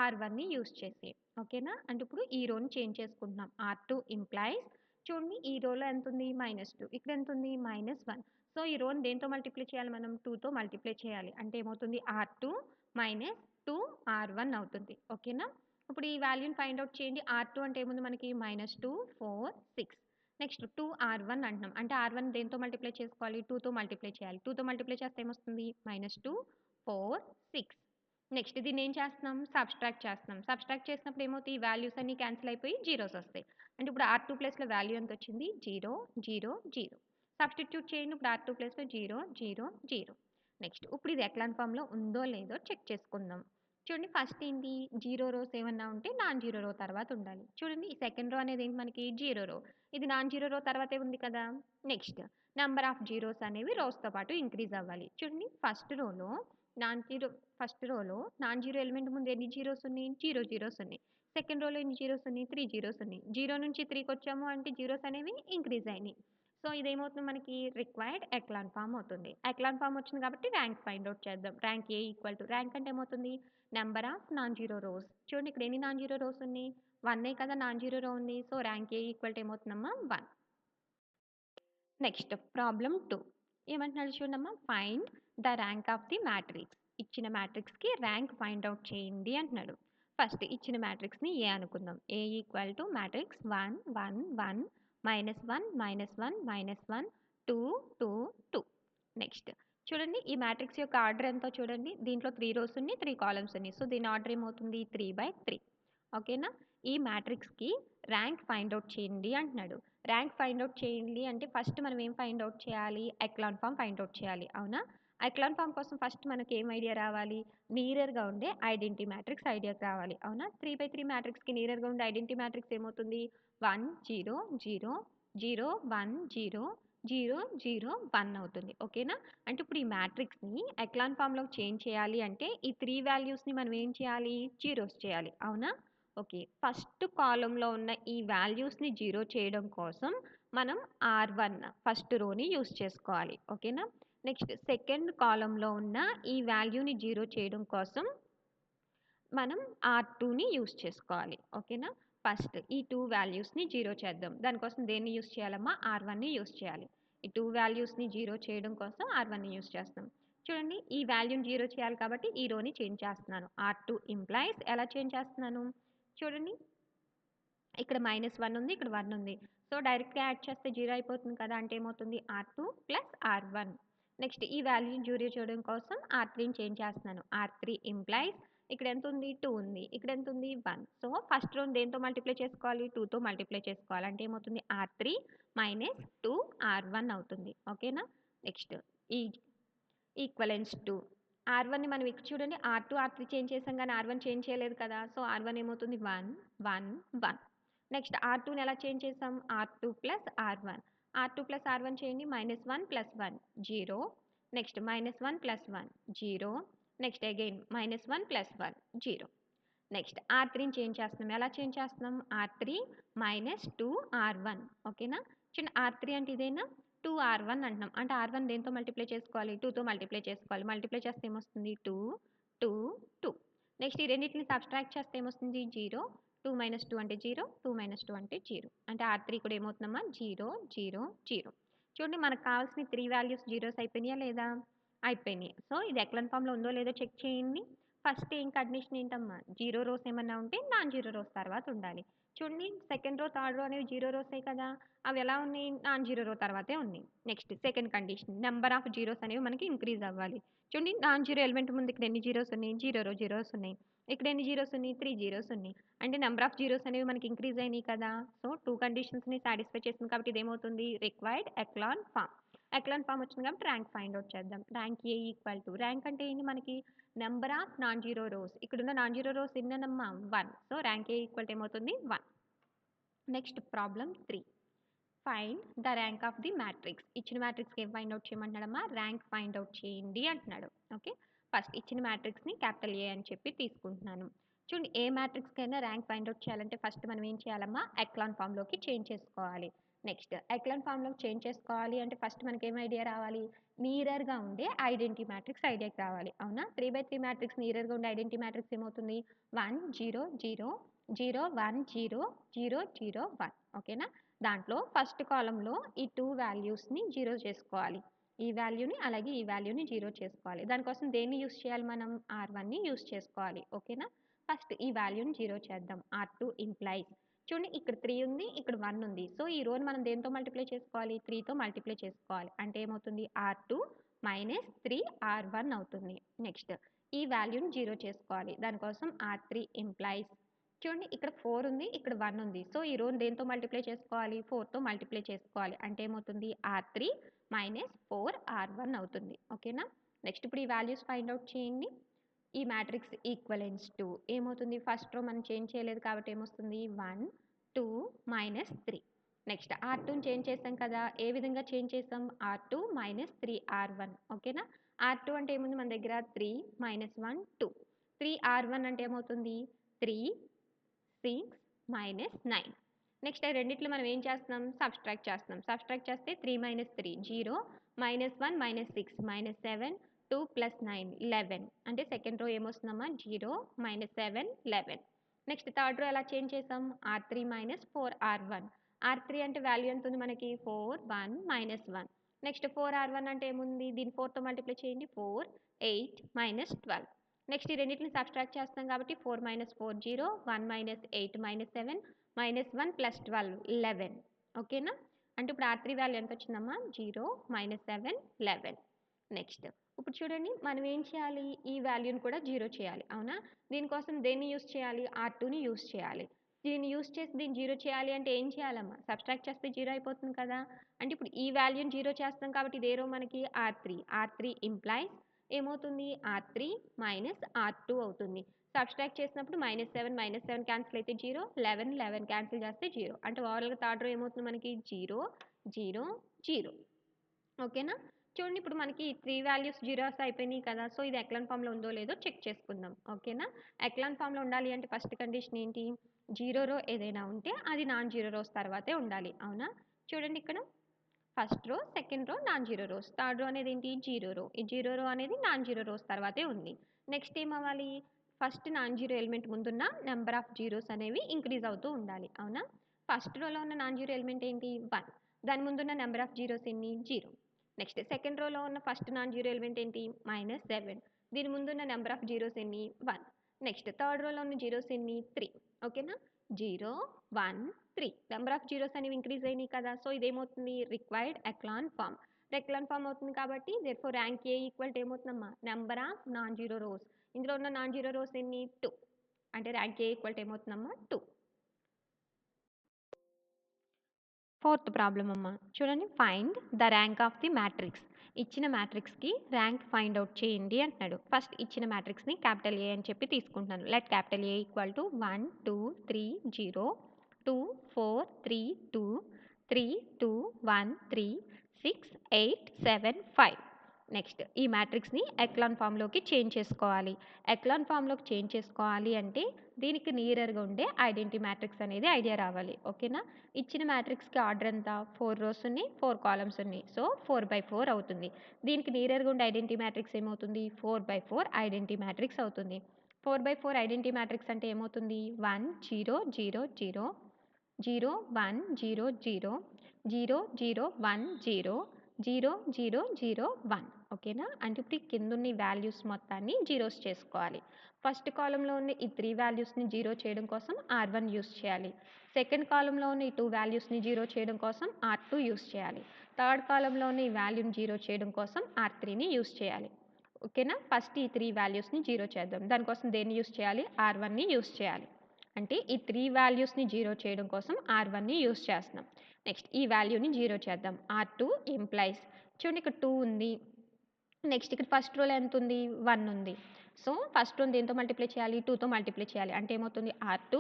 R1ని యూజ్ చేసి. ఓకేనా? అంటే ఇప్పుడు ఈ రోని చేంజ్ చేసుకుంటున్నాం. R2 ఇంప్లైస్ చూడండి ఈ రోలో ఎంతుంది? -2. ఇక్కడ ఎంతుంది? -1. సో, ఈ రోని దేనితో మల్టిప్లై చేయాలి మనం? 2తో మల్టిప్లై చేయాలి. అంటే ఏమవుతుంది? R2 మైనస్ 2 R1 అవుతుంది. ఓకేనా? ఇప్పుడు ఈ వాల్యూని ఫైండ్ ఔట్ చేయండి. R2 అంటే ఏముంది మనకి? -2, 4, 6. నెక్స్ట్ 2 R1 అంటున్నాం. అంటే R1 దేనితో మల్టిప్లై చేసుకోవాలి? 2తో మల్టిప్లై చేయాలి. 2తో మల్టిప్లై చేస్తే ఏమొస్తుంది? -2, 4, 6. నెక్స్ట్ దీన్నేం చేస్తున్నాం? సబ్‌స్ట్రాక్ట్ చేస్తున్నాం. సబ్‌స్ట్రాక్ట్ చేసినప్పుడు ఏమవుతాయి? ఈ వాల్యూస్ అన్నీ క్యాన్సిల్ అయిపోయి జీరోస్ వస్తాయి. అంటే ఇప్పుడు R2 ప్లేస్‌లో వాల్యూ ఎంతొచ్చింది? 0, 0, 0. సబ్స్టిట్యూట్ చేయండి. ఇప్పుడు R2 ప్లేస్‌లో 0, 0, 0. నెక్స్ట్ ఇప్పుడు ఇది ఎక్లాన్ ఫార్మ్‌లో ఉందో లేదో చెక్ చేసుకుందాం. చూడండి ఫస్ట్ ఏంటి? 0 రోస్ ఏమన్నా ఉంటే నాన్ జీరో రో తర్వాత ఉండాలి. చూడండి ఈ సెకండ్ రో అనేది ఏంటి మనకి? 0 రో. ఇది నాన్ జీరో రో తర్వాతే ఉంది కదా! నెక్స్ట్ నంబర్ ఆఫ్ జీరోస్ అనేవి రోస్‌తో పాటు ఇంక్రీజ్ అవ్వాలి. చూడండి నాన్ జీరో ఫస్ట్ రోలో నాన్ జీరో ఎలిమెంట్ ముందు ఎన్ని జీరోస్ ఉన్నాయి? 0 జీరోస్ ఉన్నాయి. సెకండ్ రోలో ఎన్ని జీరోస్ ఉన్నాయి? 3 జీరోస్ ఉన్నాయి. 0 నుంచి 3కొచ్చాము అంటే జీరోస్ అనేవి ఇంక్రీజ్ అయినాయి. సో, ఇదేమవుతుంది మనకి రిక్వైర్డ్ ఎక్లాన్ ఫార్మ్ అవుతుంది. ఎక్లాన్ ఫార్మ్ వచ్చింది కాబట్టి ర్యాంక్ ఫైండ్ ఔట్ చేద్దాం. Rank A equal to rank అంటే ఏమవుతుంది? Number of non zero rows. చూడండి ఇక్కడ ఎన్ని నాన్ జీరో రోస్ ఉన్నాయి? 1 కదా నాన్ జీరో రో ఉంది. So, rank A equal to ఏమవుతుందమ్మా? 1. నెక్స్ట్ ప్రాబ్లమ్ 2 ఏమంటున్నాడు చూడమ్మా? Find the rank of the matrix. ఇచ్చిన మ్యాట్రిక్స్‌కి ర్యాంక్ ఫైండ్ ఔట్ చేయండి అంటున్నాడు. ఫస్ట్ ఇచ్చిన మ్యాట్రిక్స్‌ని ఏ అనుకుందాం. ఏ ఈక్వల్ టు మ్యాట్రిక్స్ 1, 1, 1, -1, -1, -1, 2, 2, 2. నెక్స్ట్ చూడండి ఈ మ్యాట్రిక్స్ యొక్క ఆర్డర్ ఎంతో చూడండి. దీంట్లో 3 రోస్ ఉన్నాయి, 3 కాలమ్స్ ఉన్నాయి. సో, దీని ఆర్డర్ ఏమవుతుంది? 3/3. ఓకేనా? ఈ మ్యాట్రిక్స్‌కి ర్యాంక్ ఫైండ్ ఔట్ చేయండి అంటున్నాడు. ర్యాంక్ ఫైండ్ ఔట్ చేయండి అంటే ఫస్ట్ మనం ఏం ఫైండ్ ఔట్ చేయాలి? ఎక్లాన్ ఫార్మ్ ఫైండ్ ఔట్ చేయాలి. అవునా? ఎక్లాన్ ఫార్మ్ కోసం ఫస్ట్ మనకి ఏం ఐడియా రావాలి? నియరర్‌గా ఉండే ఐడెంటిటీ మ్యాట్రిక్స్ ఐడియాకి రావాలి. అవునా? 3/3 మ్యాట్రిక్స్‌కి నియరర్‌గా ఉండే ఐడెంటిటీ మ్యాట్రిక్స్ ఏమవుతుంది? 1, 0, 0, 0, 1, 0, 0, 0, 1 అవుతుంది. ఓకేనా? అంటే ఇప్పుడు ఈ మ్యాట్రిక్స్‌ని ఎక్లాన్ ఫార్మ్‌లోకి చేంజ్ చేయాలి అంటే ఈ 3 వాల్యూస్‌ని మనం ఏం చేయాలి? జీరోస్ చేయాలి. అవునా? ఓకే. ఫస్ట్ కాలమ్‌లో ఉన్న ఈ వాల్యూస్‌ని 0 చేయడం కోసం మనం R1 ఫస్ట్ రోని యూజ్ చేసుకోవాలి. ఓకేనా? నెక్స్ట్ సెకండ్ కాలమ్‌లో ఉన్న ఈ వాల్యూని 0 చేయడం కోసం మనం R2ని యూజ్ చేసుకోవాలి. ఓకేనా? ఫస్ట్ ఈ 2 వాల్యూస్‌ని 0 చేద్దాం. దానికోసం దేన్ని యూజ్ చేయాలమ్మా? R1ని యూజ్ చేయాలి. ఈ 2 వాల్యూస్‌ని 0 చేయడం కోసం R1ని యూజ్ చేస్తాం. చూడండి ఈ వాల్యూని 0 చేయాలి కాబట్టి ఈ రోని చేంజ్ చేస్తున్నాను. R2 ఇంప్లైస్ ఎలా చేంజ్ చేస్తున్నాను? చూడండి ఇక్కడ -1 ఉంది. ఇక్కడ 1 ఉంది. సో, డైరెక్ట్‌గా యాడ్ చేస్తే 0 అయిపోతుంది కదా! అంటే ఏమవుతుంది? R2 plus R1. నెక్స్ట్ ఈ వాల్యూని 0 చేయడం కోసం R3ని చేంజ్ చేస్తున్నాను. R3 ఇంప్లైస్ ఇక్కడ ఎంతుంది? 2 ఉంది. ఇక్కడ ఎంతుంది? 1. సో, ఫస్ట్ రోని దేనితో మల్టిప్లై చేసుకోవాలి? 2తో మల్టిప్లై చేసుకోవాలి. అంటే ఏమవుతుంది? R3 మైనస్ 2 R1 అవుతుంది. ఓకేనా? నెక్స్ట్ ఈ ఈక్వలెన్స్ టు R1ని మనం ఇక్కడ చూడండి R2, R3 చేంజ్ చేసాం గానీ R1 చేంజ్ చేయలేదు కదా! సో, R1 ఏమవుతుంది? 1, 1, 1. నెక్స్ట్ R2ని ఎలా చేంజ్ చేసాం? R2 plus R1. R2 plus R1 చేయండి. -1 plus 1 0. Next -1 plus 1 0. Next again -1 plus 1 0. Next R3ని చేంజ్ చేస్తున్నాం. ఎలా చేంజ్ చేస్తున్నాం? R3 మైనస్ 2 R1 ఓకేనా? చూడండి R3 అంటే ఇదేనా? 2 R1 అంటున్నాం. అంటే R1 దేనితో మల్టిప్లై చేసుకోవాలి? 2తో మల్టిప్లై చేసుకోవాలి. మల్టిప్లై చేస్తే ఏమొస్తుంది? 2, 2, 2. నెక్స్ట్ ఈ రెండిటిని సబ్‌స్ట్రాక్ట్ చేస్తే ఏమొస్తుంది? 0. 2 మైనస్ 2 అంటే 0. 2 మైనస్ 2 అంటే 0. అంటే R3 కూడా ఏమవుతుందమ్మా? 0, 0, 0. చూడండి మనకు కావాల్సిన 3 వాల్యూస్ జీరోస్ అయిపోయినాయా లేదా? అయిపోయినాయి. సో, ఇది ఎక్లాన్ ఫార్మ్‌లో ఉందో లేదో చెక్ చేయండి. ఫస్ట్ ఏం కండిషన్ ఏంటమ్మా? 0 రోస్ ఏమన్నా ఉంటే నాన్ జీరో రోస్ తర్వాత ఉండాలి. చూడండి సెకండ్ రో, థర్డ్ రో అనేవి 0 రోసే కదా! అవి ఎలా ఉన్నాయి? నాన్ జీరో రో తర్వాతే ఉన్నాయి. Next second condition number of zeros అనేవి మనకి ఇంక్రీజ్ అవ్వాలి. చూడండి నాన్ జీరో ఎలిమెంట్ ముందు ఇక్కడ ఎన్ని జీరోస్ ఉన్నాయి? జీరోస్ ఉన్నాయి. ఇక్కడ ఎన్ని జీరోస్ ఉన్నాయి? 3 జీరోస్ ఉన్నాయి. అంటే నంబర్ ఆఫ్ జీరోస్ అనేవి మనకి ఇంక్రీజ్ అయినాయి కదా! సో, 2 కండిషన్స్‌ని సాటిస్ఫై చేసింది కాబట్టి ఇదేమవుతుంది? Required echelon form. Echelon form వచ్చింది కాబట్టి ర్యాంక్ ఫైండ్ ఔట్ చేద్దాం. Rank A equal to rank అంటే ఏంటి మనకి? Number of non zero rows. ఇక్కడున్న నాన్ జీరో రోస్ ఎన్ననమ్మా? 1. So, rank A equal to ఏమవుతుంది? 1. Next problem 3. Find the rank of the matrix. ఇచ్చిన మ్యాట్రిక్స్‌కి ఏం ఫైండ్ ఔట్ చేయమంటున్నాడమ్మా? ర్యాంక్ ఫైండ్ ఔట్ చేయండి అంటున్నాడు. ఓకే. ఫస్ట్ ఇచ్చిన మ్యాట్రిక్స్‌ని క్యాపిటల్ ఏ అని చెప్పి తీసుకుంటున్నాను. చూడండి ఏ మ్యాట్రిక్స్‌కైనా ర్యాంక్ ఫైండ్ ఔట్ చేయాలంటే ఫస్ట్ మనం ఏం చేయాలమ్మా? ఎక్లాన్ ఫార్మ్‌లోకి చేంజ్ చేసుకోవాలి. నెక్స్ట్ ఎక్లాన్ ఫార్మ్‌లోకి చేంజ్ చేసుకోవాలి అంటే ఫస్ట్ మనకి ఏం ఐడియా రావాలి? నీరర్‌గా ఉండే ఐడెంటిటీ మ్యాట్రిక్స్ ఐడియాకి రావాలి. అవునా? 3/3 మ్యాట్రిక్స్ నీరర్‌గా ఉండే ఐడెంటిటీ మ్యాట్రిక్స్ ఏమవుతుంది? 1 0 0 0 1 0 0 0 1 ఓకేనా? దాంట్లో ఫస్ట్ కాలమ్‌లో ఈ 2 వాల్యూస్‌ని 0 చేసుకోవాలి. ఈ వాల్యూని అలాగే ఈ వాల్యూని 0 చేసుకోవాలి. దానికోసం దేన్ని యూజ్ చేయాలి మనం? R1ని యూజ్ చేసుకోవాలి. ఓకేనా? ఫస్ట్ ఈ వాల్యూని 0 చేద్దాం. R2 ఇంప్లైస్ చూడండి ఇక్కడ 3 ఉంది. ఇక్కడ 1 ఉంది. సో, ఈ రోని మనం దేనితో మల్టిప్లై చేసుకోవాలి? 3తో మల్టిప్లై చేసుకోవాలి. అంటే ఏమవుతుంది? R2 మైనస్ 3 R1 అవుతుంది. నెక్స్ట్ ఈ వాల్యూని 0 చేసుకోవాలి. దానికోసం R3 ఇంప్లైస్ చూడండి ఇక్కడ 4 ఉంది. ఇక్కడ 1 ఉంది. సో, ఈ రోని దేనితో మల్టిప్లై చేసుకోవాలి? 4తో మల్టిప్లై చేసుకోవాలి. అంటే ఏమవుతుంది? R3 మైనస్ 4 R1 అవుతుంది. ఓకేనా? నెక్స్ట్ ఇప్పుడు ఈ వాల్యూస్ ఫైండ్ ఔట్ చేయండి. ఈ మ్యాట్రిక్స్ ఈక్వలెన్స్ టు ఏమవుతుంది? ఫస్ట్ రో మనం చేంజ్ చేయలేదు కాబట్టి ఏమొస్తుంది? 1 2 మైనస్ 3 నెక్స్ట్ R2ని చేంజ్ చేసాం కదా! ఏ విధంగా చేంజ్ చేసాం? R2 మైనస్ 3 R1 ఓకేనా? R2 అంటే ఏముంది మన దగ్గర? 3 మైనస్ 1 2 3 R1 అంటే ఏమవుతుంది? 3 6 మైనస్ 9 నెక్స్ట్ రెండిట్లో మనం ఏం చేస్తున్నాం? సబ్స్ట్రాక్ట్ చేస్తున్నాం. సబ్స్ట్రాక్ట్ చేస్తే 3 minus 3 0 minus 1 minus 6 minus 7 2 plus 9 11 అంటే second row ఏమొస్తుందమ్మా? 0 minus 7 11 next third row ఎలా చేంజ్ చేసాం? R3 మైనస్ 4 R1 R3 అంటే వాల్యూ ఎంత ఉంది మనకి? 4 1 మైనస్ 1 నెక్స్ట్ 4 R1 అంటే ఏముంది? దీన్ని 4తో మల్టిప్లై చేయండి. 4 8 మైనస్ 12 నెక్స్ట్ ఈ రెండింటిని సబ్స్ట్రాక్ట్ చేస్తాం కాబట్టి 4 minus 4 0 1 minus 8 minus 7 minus 1 plus 12 11 ఓకేనా? అంటే ఇప్పుడు R3 వాల్యూ ఎంత వచ్చిందమ్మా? 0 మైనస్ 7 11 నెక్స్ట్ ఇప్పుడు చూడండి మనం ఏం చేయాలి? ఈ వాల్యూని కూడా 0 చేయాలి. అవునా? దీనికోసం దేన్ని యూజ్ చేయాలి? R2ని యూజ్ చేయాలి. దీన్ని యూజ్ చేసి దీన్ని 0 చేయాలి అంటే ఏం చేయాలమ్మా? సబ్స్ట్రాక్ట్ చేస్తే 0 అయిపోతుంది కదా! అంటే ఇప్పుడు ఈ వాల్యూని 0 చేస్తాం కాబట్టి ఇదే రో మనకి R3. R3 ఇంప్లైస్ ఏమవుతుంది? R3 మైనస్ R2 అవుతుంది. సబ్స్ట్రాక్ట్ చేసినప్పుడు -7 క్యాన్సిల్ అయితే 0 11 క్యాన్సిల్ చేస్తే 0 అంటే ఓవరాల్‌గా థర్డ్ రో ఏమవుతుంది మనకి? 0 0 0 ఓకేనా? చూడండి ఇప్పుడు మనకి 3 వాల్యూస్ జీరోస్ అయిపోయినాయి కదా! సో, ఇది ఎక్లాన్ ఫార్మ్‌లో ఉందో లేదో చెక్ చేసుకుందాం. ఓకేనా? ఎక్లాన్ ఫార్మ్‌లో ఉండాలి అంటే ఫస్ట్ కండిషన్ ఏంటి? జీరో రో ఏదైనా ఉంటే అది నాన్ జీరో రోస్ తర్వాతే ఉండాలి. అవునా? చూడండి ఇక్కడ first row, second row non zero rose. Third row అనేది ఏంటి? జీరో రో. ఈ జీరో రో అనేది నాన్ జీరో రోస్ తర్వాతే ఉంది. నెక్స్ట్ ఏమవ్వాలి? ఫస్ట్ నాన్ జీరో ఎలిమెంట్ ముందున్న నెంబర్ ఆఫ్ జీరోస్ అనేవి ఇంక్రీజ్ అవుతూ ఉండాలి. అవునా? ఫస్ట్ రోలో ఉన్న నాన్ జీరో ఎలిమెంట్ ఏంటి? 1. దాని ముందున్న నెంబర్ ఆఫ్ జీరోస్ ఎన్ని? 0. నెక్స్ట్ సెకండ్ రోలో ఉన్న ఫస్ట్ నాన్ జీరో ఎలిమెంట్ ఏంటి? -7. దీని ముందున్న నెంబర్ ఆఫ్ జీరోస్ ఎన్ని? 1. నెక్స్ట్ థర్డ్ రోలో ఉన్న జీరోస్ ఎన్ని? 3. ఓకేనా? 0 1 3 నెంబర్ ఆఫ్ జీరోస్ అనేవి ఇంక్రీజ్ అయినాయి కదా! సో, ఇదేమవుతుంది? Required echelon form. Echelon form అవుతుంది కాబట్టి therefore rank A equal to ఏమవుతుందమ్మా? Number of non zero rows. ఇందులో ఉన్న నాన్ జీరో రోస్ ఎన్ని? 2. అంటే ర్యాంక్ ఏ ఈక్వల్ టు ఏమవుతుందమ్మా? 2. ఫోర్త్ ప్రాబ్లమ్ అమ్మ. చూడండి find the rank of the matrix. ఇచ్చిన మ్యాట్రిక్స్‌కి ర్యాంక్ ఫైండ్ ఔట్ చేయండి అంటున్నాడు. ఫస్ట్ ఇచ్చిన మ్యాట్రిక్స్‌ని క్యాపిటల్ ఏ అని చెప్పి తీసుకుంటున్నాను. Let capital A equal to 1 2 3 0 2 4 3 2 3 2 1 3 6 8 7 5 next ఈ మ్యాట్రిక్స్‌ని ఎక్లాన్ ఫామ్‌లోకి చేంజ్ చేసుకోవాలి. ఎక్లాన్ ఫామ్‌లోకి చేంజ్ చేసుకోవాలి అంటే దీనికి నియరర్‌గా ఉండే ఐడెంటిటీ మ్యాట్రిక్స్ అనేది ఐడియా రావాలి. ఓకేనా? ఇచ్చిన మ్యాట్రిక్స్‌కి ఆర్డర్ ఎంత? 4 రోస్ ఉన్నాయి. 4 కాలమ్స్ ఉన్నాయి. సో, 4/4 అవుతుంది. దీనికి నియరర్‌గా ఉండే ఐడెంటిటీ మ్యాట్రిక్స్ ఏమవుతుంది? 4/4 ఐడెంటిటీ మ్యాట్రిక్స్ అవుతుంది. 4/4 ఐడెంటిటీ మ్యాట్రిక్స్ అంటే ఏమవుతుంది? 1 0 0 0 0 1 0 0 0 0 1 0 0 0 0 1 ఓకేనా? అంటే ఇప్పుడు ఈ కిందున్న ఈ వాల్యూస్ మొత్తాన్ని జీరోస్ చేసుకోవాలి. ఫస్ట్ కాలమ్‌లో ఉన్న ఈ 3 వాల్యూస్‌ని 0 చేయడం కోసం R1 యూజ్ చేయాలి. సెకండ్ కాలమ్‌లో ఉన్న ఈ 2 వాల్యూస్‌ని 0 చేయడం కోసం R2 యూజ్ చేయాలి. థర్డ్ కాలమ్‌లో ఉన్న ఈ వాల్యూని 0 చేయడం కోసం R3ని యూజ్ చేయాలి. ఓకేనా? ఫస్ట్ ఈ 3 వాల్యూస్‌ని 0 చేద్దాం. దానికోసం దేన్ని యూజ్ చేయాలి? R1ని యూజ్ చేయాలి. అంటే ఈ 3 వాల్యూస్‌ని 0 చేయడం కోసం R1ని యూజ్ చేస్తున్నాం. నెక్స్ట్ ఈ వాల్యూని 0 చేద్దాం. R2 ఇంప్లైస్ చూడండి ఇక్కడ 2 ఉంది. నెక్స్ట్ ఇక్కడ ఫస్ట్ రోలో ఎంతుంది? 1 ఉంది. సో, ఫస్ట్ రోని దేనితో మల్టిప్లై చేయాలి? 2తో మల్టిప్లై చేయాలి. అంటే ఏమవుతుంది? R2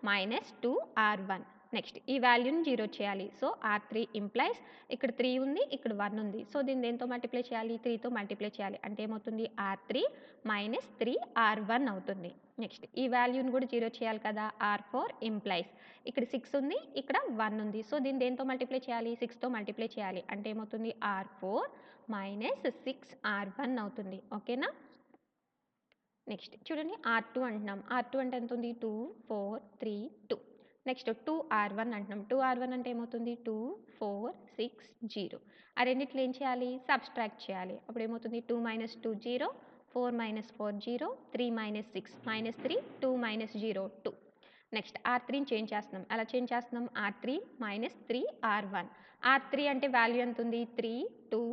minus 2 R1. నెక్స్ట్ ఈ వాల్యూని 0 చేయాలి. సో, R3 ఇంప్లైస్ ఇక్కడ 3 ఉంది. ఇక్కడ 1 ఉంది. సో, దీన్ని దేనితో మల్టిప్లై చేయాలి? 3తో మల్టిప్లై చేయాలి. అంటే ఏమవుతుంది? R3 మైనస్ 3 R1 అవుతుంది. నెక్స్ట్ ఈ వాల్యూని కూడా 0 చేయాలి కదా! R4 ఇంప్లైస్ ఇక్కడ 6 ఉంది. ఇక్కడ 1 ఉంది. సో, దీన్ని దేనితో మల్టిప్లై చేయాలి? 6తో మల్టిప్లై చేయాలి. అంటే ఏమవుతుంది? R4 మైనస్ 6 R1 అవుతుంది. ఓకేనా? నెక్స్ట్ చూడండి R2 అంటున్నాం. R2 అంటే ఎంత ఉంది? 2, 4, 3, 2. నెక్స్ట్ 2R1 అంటున్నాం. 2R1 అంటే ఏమవుతుంది? 2, 4, 6, 0. ఆ రెండిట్లో ఏం చేయాలి? సబ్స్ట్రాక్ట్ చేయాలి. అప్పుడు ఏమవుతుంది? 2 minus 2 0, 4 minus 4 0, 3 minus 6 minus 3, 2 minus 0 2. Next R3ని చేంజ్ చేస్తున్నాం. ఎలా చేంజ్ చేస్తున్నాం? R3 minus 3 R1. R3 అంటే వాల్యూ ఎంత ఉంది? 3, 2,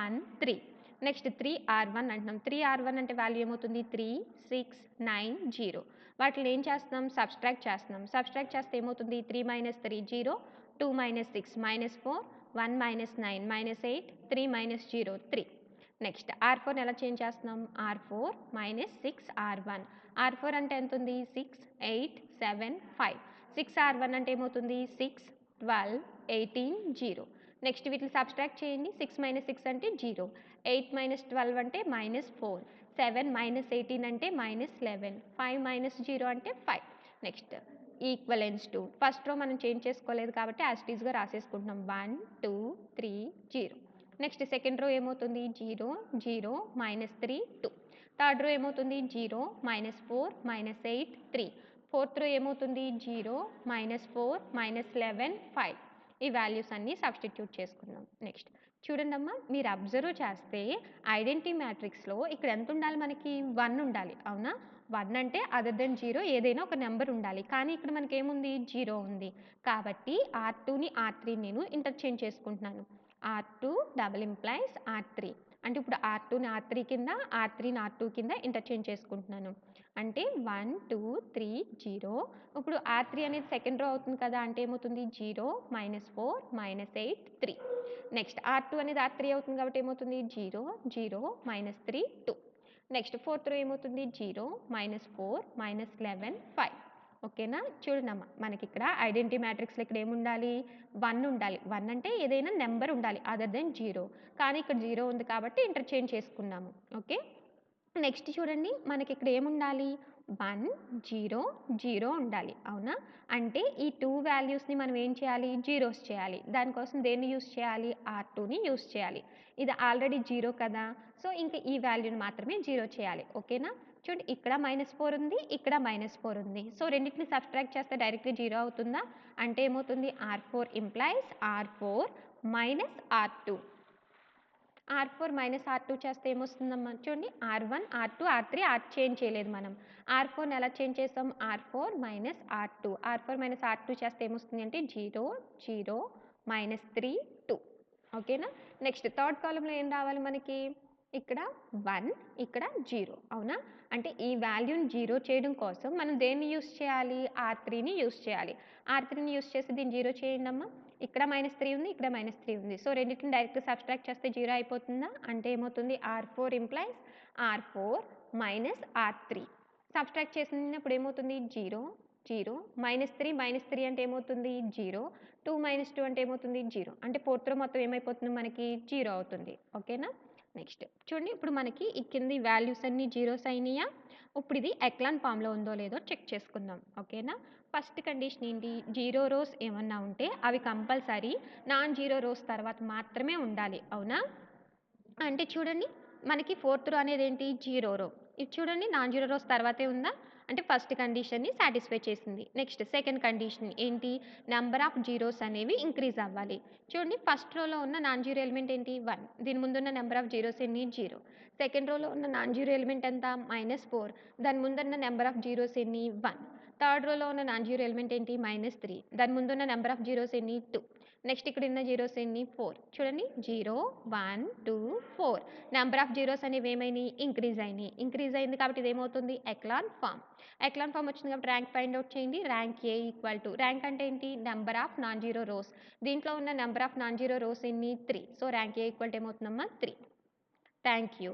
1, 3. నెక్స్ట్ 3R1 అంటున్నాం. 3R1 అంటే వాల్యూ ఏమవుతుంది? 3, 6, 9, 0. వాటిని ఏం చేస్తున్నాం? సబ్స్ట్రాక్ట్ చేస్తున్నాం. సబ్స్ట్రాక్ట్ చేస్తే ఏమవుతుంది? 3 minus 3 0, 2 minus 6 minus 4, 1 minus 9 minus 8, 3 minus 0 3. Next R4ని ఎలా చేంజ్ చేస్తున్నాం? R4 minus 6 R1. R4 అంటే ఎంత ఉంది? 6, 8, 7, 5. 6R1 అంటే ఏమవుతుంది? 6, 12, 18, 0. నెక్స్ట్ వీటిని సబ్స్ట్రాక్ట్ చేయండి. 6 మైనస్ 6 అంటే 0. 8 మైనస్ 12 అంటే మైనస్ 4. 7 మైనస్ 18 అంటే మైనస్ 11. 5 మైనస్ 0 అంటే 5. Next equivalence to first row మనం చేంజ్ చేసుకోలేదు కాబట్టి యాజ్ ఇట్ ఈస్‌గా రాసేసుకుంటున్నాం. 1, 2, 3, 0. నెక్స్ట్ సెకండ్ రో ఏమవుతుంది? 0, 0, మైనస్ 3, 2. థర్డ్ రో ఏమవుతుంది? 0, మైనస్ 4, మైనస్ 8, 3. ఫోర్త్ రో ఏమవుతుంది? 0, మైనస్ 4, మైనస్ 11, 5. ఈ వాల్యూస్ అన్నీ సబ్స్టిట్యూట్ చేసుకుందాం. నెక్స్ట్ చూడండమ్మా, మీరు అబ్జర్వ్ చేస్తే ఐడెంటిటీ మ్యాట్రిక్స్‌లో ఇక్కడ ఎంత ఉండాలి మనకి? 1 ఉండాలి. అవునా? 1 అంటే అదర్ దెన్ 0 ఏదైనా ఒక నెంబర్ ఉండాలి. కానీ ఇక్కడ మనకేముంది? 0 ఉంది. కాబట్టి R2ని R3ని నేను ఇంటర్చేంజ్ చేసుకుంటున్నాను. R2 double implies R3. అంటే ఇప్పుడు R2ని R3 కింద, R3ని R2 కింద ఇంటర్చేంజ్ చేసుకుంటున్నాను. అంటే 1, 2, 3, 0. ఇప్పుడు R3 అనేది సెకండ్ రో అవుతుంది కదా! అంటే ఏమవుతుంది? 0, మైనస్ 4, మైనస్ 8, 3. నెక్స్ట్ R2 అనేది R3 అవుతుంది కాబట్టి ఏమవుతుంది? 0, 0, మైనస్ 3, 2. నెక్స్ట్ ఫోర్త్ రో ఏమవుతుంది? 0, మైనస్ 4, మైనస్ 11, 5. ఓకేనా? చూడండమ్మా, మనకి ఇక్కడ ఐడెంటిటీ మ్యాట్రిక్స్‌లో ఇక్కడ ఏముండాలి? 1 ఉండాలి. 1 అంటే ఏదైనా నెంబర్ ఉండాలి అదర్ దెన్ 0. కానీ ఇక్కడ 0 ఉంది కాబట్టి ఇంటర్చేంజ్ చేసుకున్నాము. ఓకే. నెక్స్ట్ చూడండి, మనకి ఇక్కడ ఏముండాలి? 1, 0, 0 ఉండాలి. అవునా? అంటే ఈ 2 వాల్యూస్‌ని మనం ఏం చేయాలి? జీరోస్ చేయాలి. దానికోసం దేన్ని యూజ్ చేయాలి? R2ని యూజ్ చేయాలి. ఇది ఆల్రెడీ 0 కదా! సో, ఇంక ఈ వాల్యూని మాత్రమే 0 చేయాలి. ఓకేనా? చూడండి, ఇక్కడ -4 ఉంది. ఇక్కడ -4 ఉంది. సో, రెండిటిని సబ్‌ట్రాక్ట్ చేస్తే డైరెక్ట్‌గా 0 అవుతుందా? అంటే ఏమవుతుంది? R4 implies R4 minus R2. R4 minus R2 చేస్తే ఏమొస్తుందమ్మా? చూడండి, R1, R2, R3, చేంజ్ చేయలేదు మనం. R4ని ఎలా చేంజ్ చేసాం? R4 minus R2. R4 minus R2 చేస్తే ఏమొస్తుంది అంటే 0, 0, మైనస్ 3, 2. ఓకేనా? నెక్స్ట్ థర్డ్ కాలమ్‌లో ఏం రావాలి మనకి? ఇక్కడ 1, ఇక్కడ 0. అవునా? అంటే ఈ వాల్యూని 0 చేయడం కోసం మనం దేన్ని యూజ్ చేయాలి? R3ని యూజ్ చేయాలి. R3ని యూజ్ చేసి దీన్ని 0 చేయండమ్మా. ఇక్కడ -3 ఉంది. ఇక్కడ -3 ఉంది. సో, రెండిటిని డైరెక్ట్‌గా సబ్‌ట్రాక్ట్ చేస్తే 0 అయిపోతుందా? అంటే ఏమవుతుంది? R4 implies R4 minus R3. Subtract చేసినప్పుడు ఏమవుతుంది? 0, 0, -3 అంటే ఏమవుతుంది? 0. 2 - 2 అంటే ఏమవుతుంది? 0. అంటే ఫోర్త్ రో మొత్తం ఏమైపోతుంది మనకి? 0 అవుతుంది. ఓకేనా? నెక్స్ట్ చూడండి, ఇప్పుడు మనకి ఈ కింది వాల్యూస్ అన్నీ జీరోస్ అయినాయా? ఇప్పుడు ఇది ఎక్లాన్ ఫామ్‌లో ఉందో లేదో చెక్ చేసుకుందాం. ఓకేనా? ఫస్ట్ కండిషన్ ఏంటి? 0 రోస్ ఏమన్నా ఉంటే అవి కంపల్సరీ నాన్ జీరో రోస్ తర్వాత మాత్రమే ఉండాలి. అవునా? అంటే చూడండి, మనకి ఫోర్త్ రో అనేది ఏంటి? 0 రో. ఇది చూడండి, నాన్ జీరో రోస్ తర్వాతే ఉందా? అంటే ఫస్ట్ కండిషన్‌ని సాటిస్ఫై చేసింది. నెక్స్ట్ సెకండ్ కండిషన్ ఏంటి? నంబర్ ఆఫ్ జీరోస్ అనేవి ఇంక్రీజ్ అవ్వాలి. చూడండి, ఫస్ట్ రోలో ఉన్న నాన్ జీరో ఎలిమెంట్ ఏంటి? 1. దీని ముందున్న నంబర్ ఆఫ్ జీరోస్ ఎన్ని? 0. సెకండ్ రోలో ఉన్న నాన్ జీరో ఎలిమెంట్ ఎంత? -4. దాని ముందున్న నంబర్ ఆఫ్ జీరోస్ ఎన్ని? 1. థర్డ్ రోలో ఉన్న నాన్ జీరో ఎలిమెంట్ ఏంటి? -3. దాని ముందున్న నంబర్ ఆఫ్ జీరోస్ ఎన్ని? 2. నెక్స్ట్ ఇక్కడ ఉన్న జీరోస్ ఎన్ని 4 చూడండి 0 1 2 4 నెంబర్ ఆఫ్ జీరోస్ అనేవి ఏమైనాయి ఇంక్రీజ్ అయినాయి. ఇంక్రీజ్ అయింది కాబట్టి ఇది ఏమవుతుంది ఎక్లాన్ ఫామ్. ఎక్లాన్ ఫామ్ వచ్చింది కాబట్టి ర్యాంక్ ఫైండ్ అవుట్ చేయండి. Rank A equal to rank అంటే ఏంటి number of non zero rows. దీంట్లో ఉన్న number of non zero rows ఎన్ని 3. So rank A equal to ఏమవుతుందమ్మా 3. Thank you.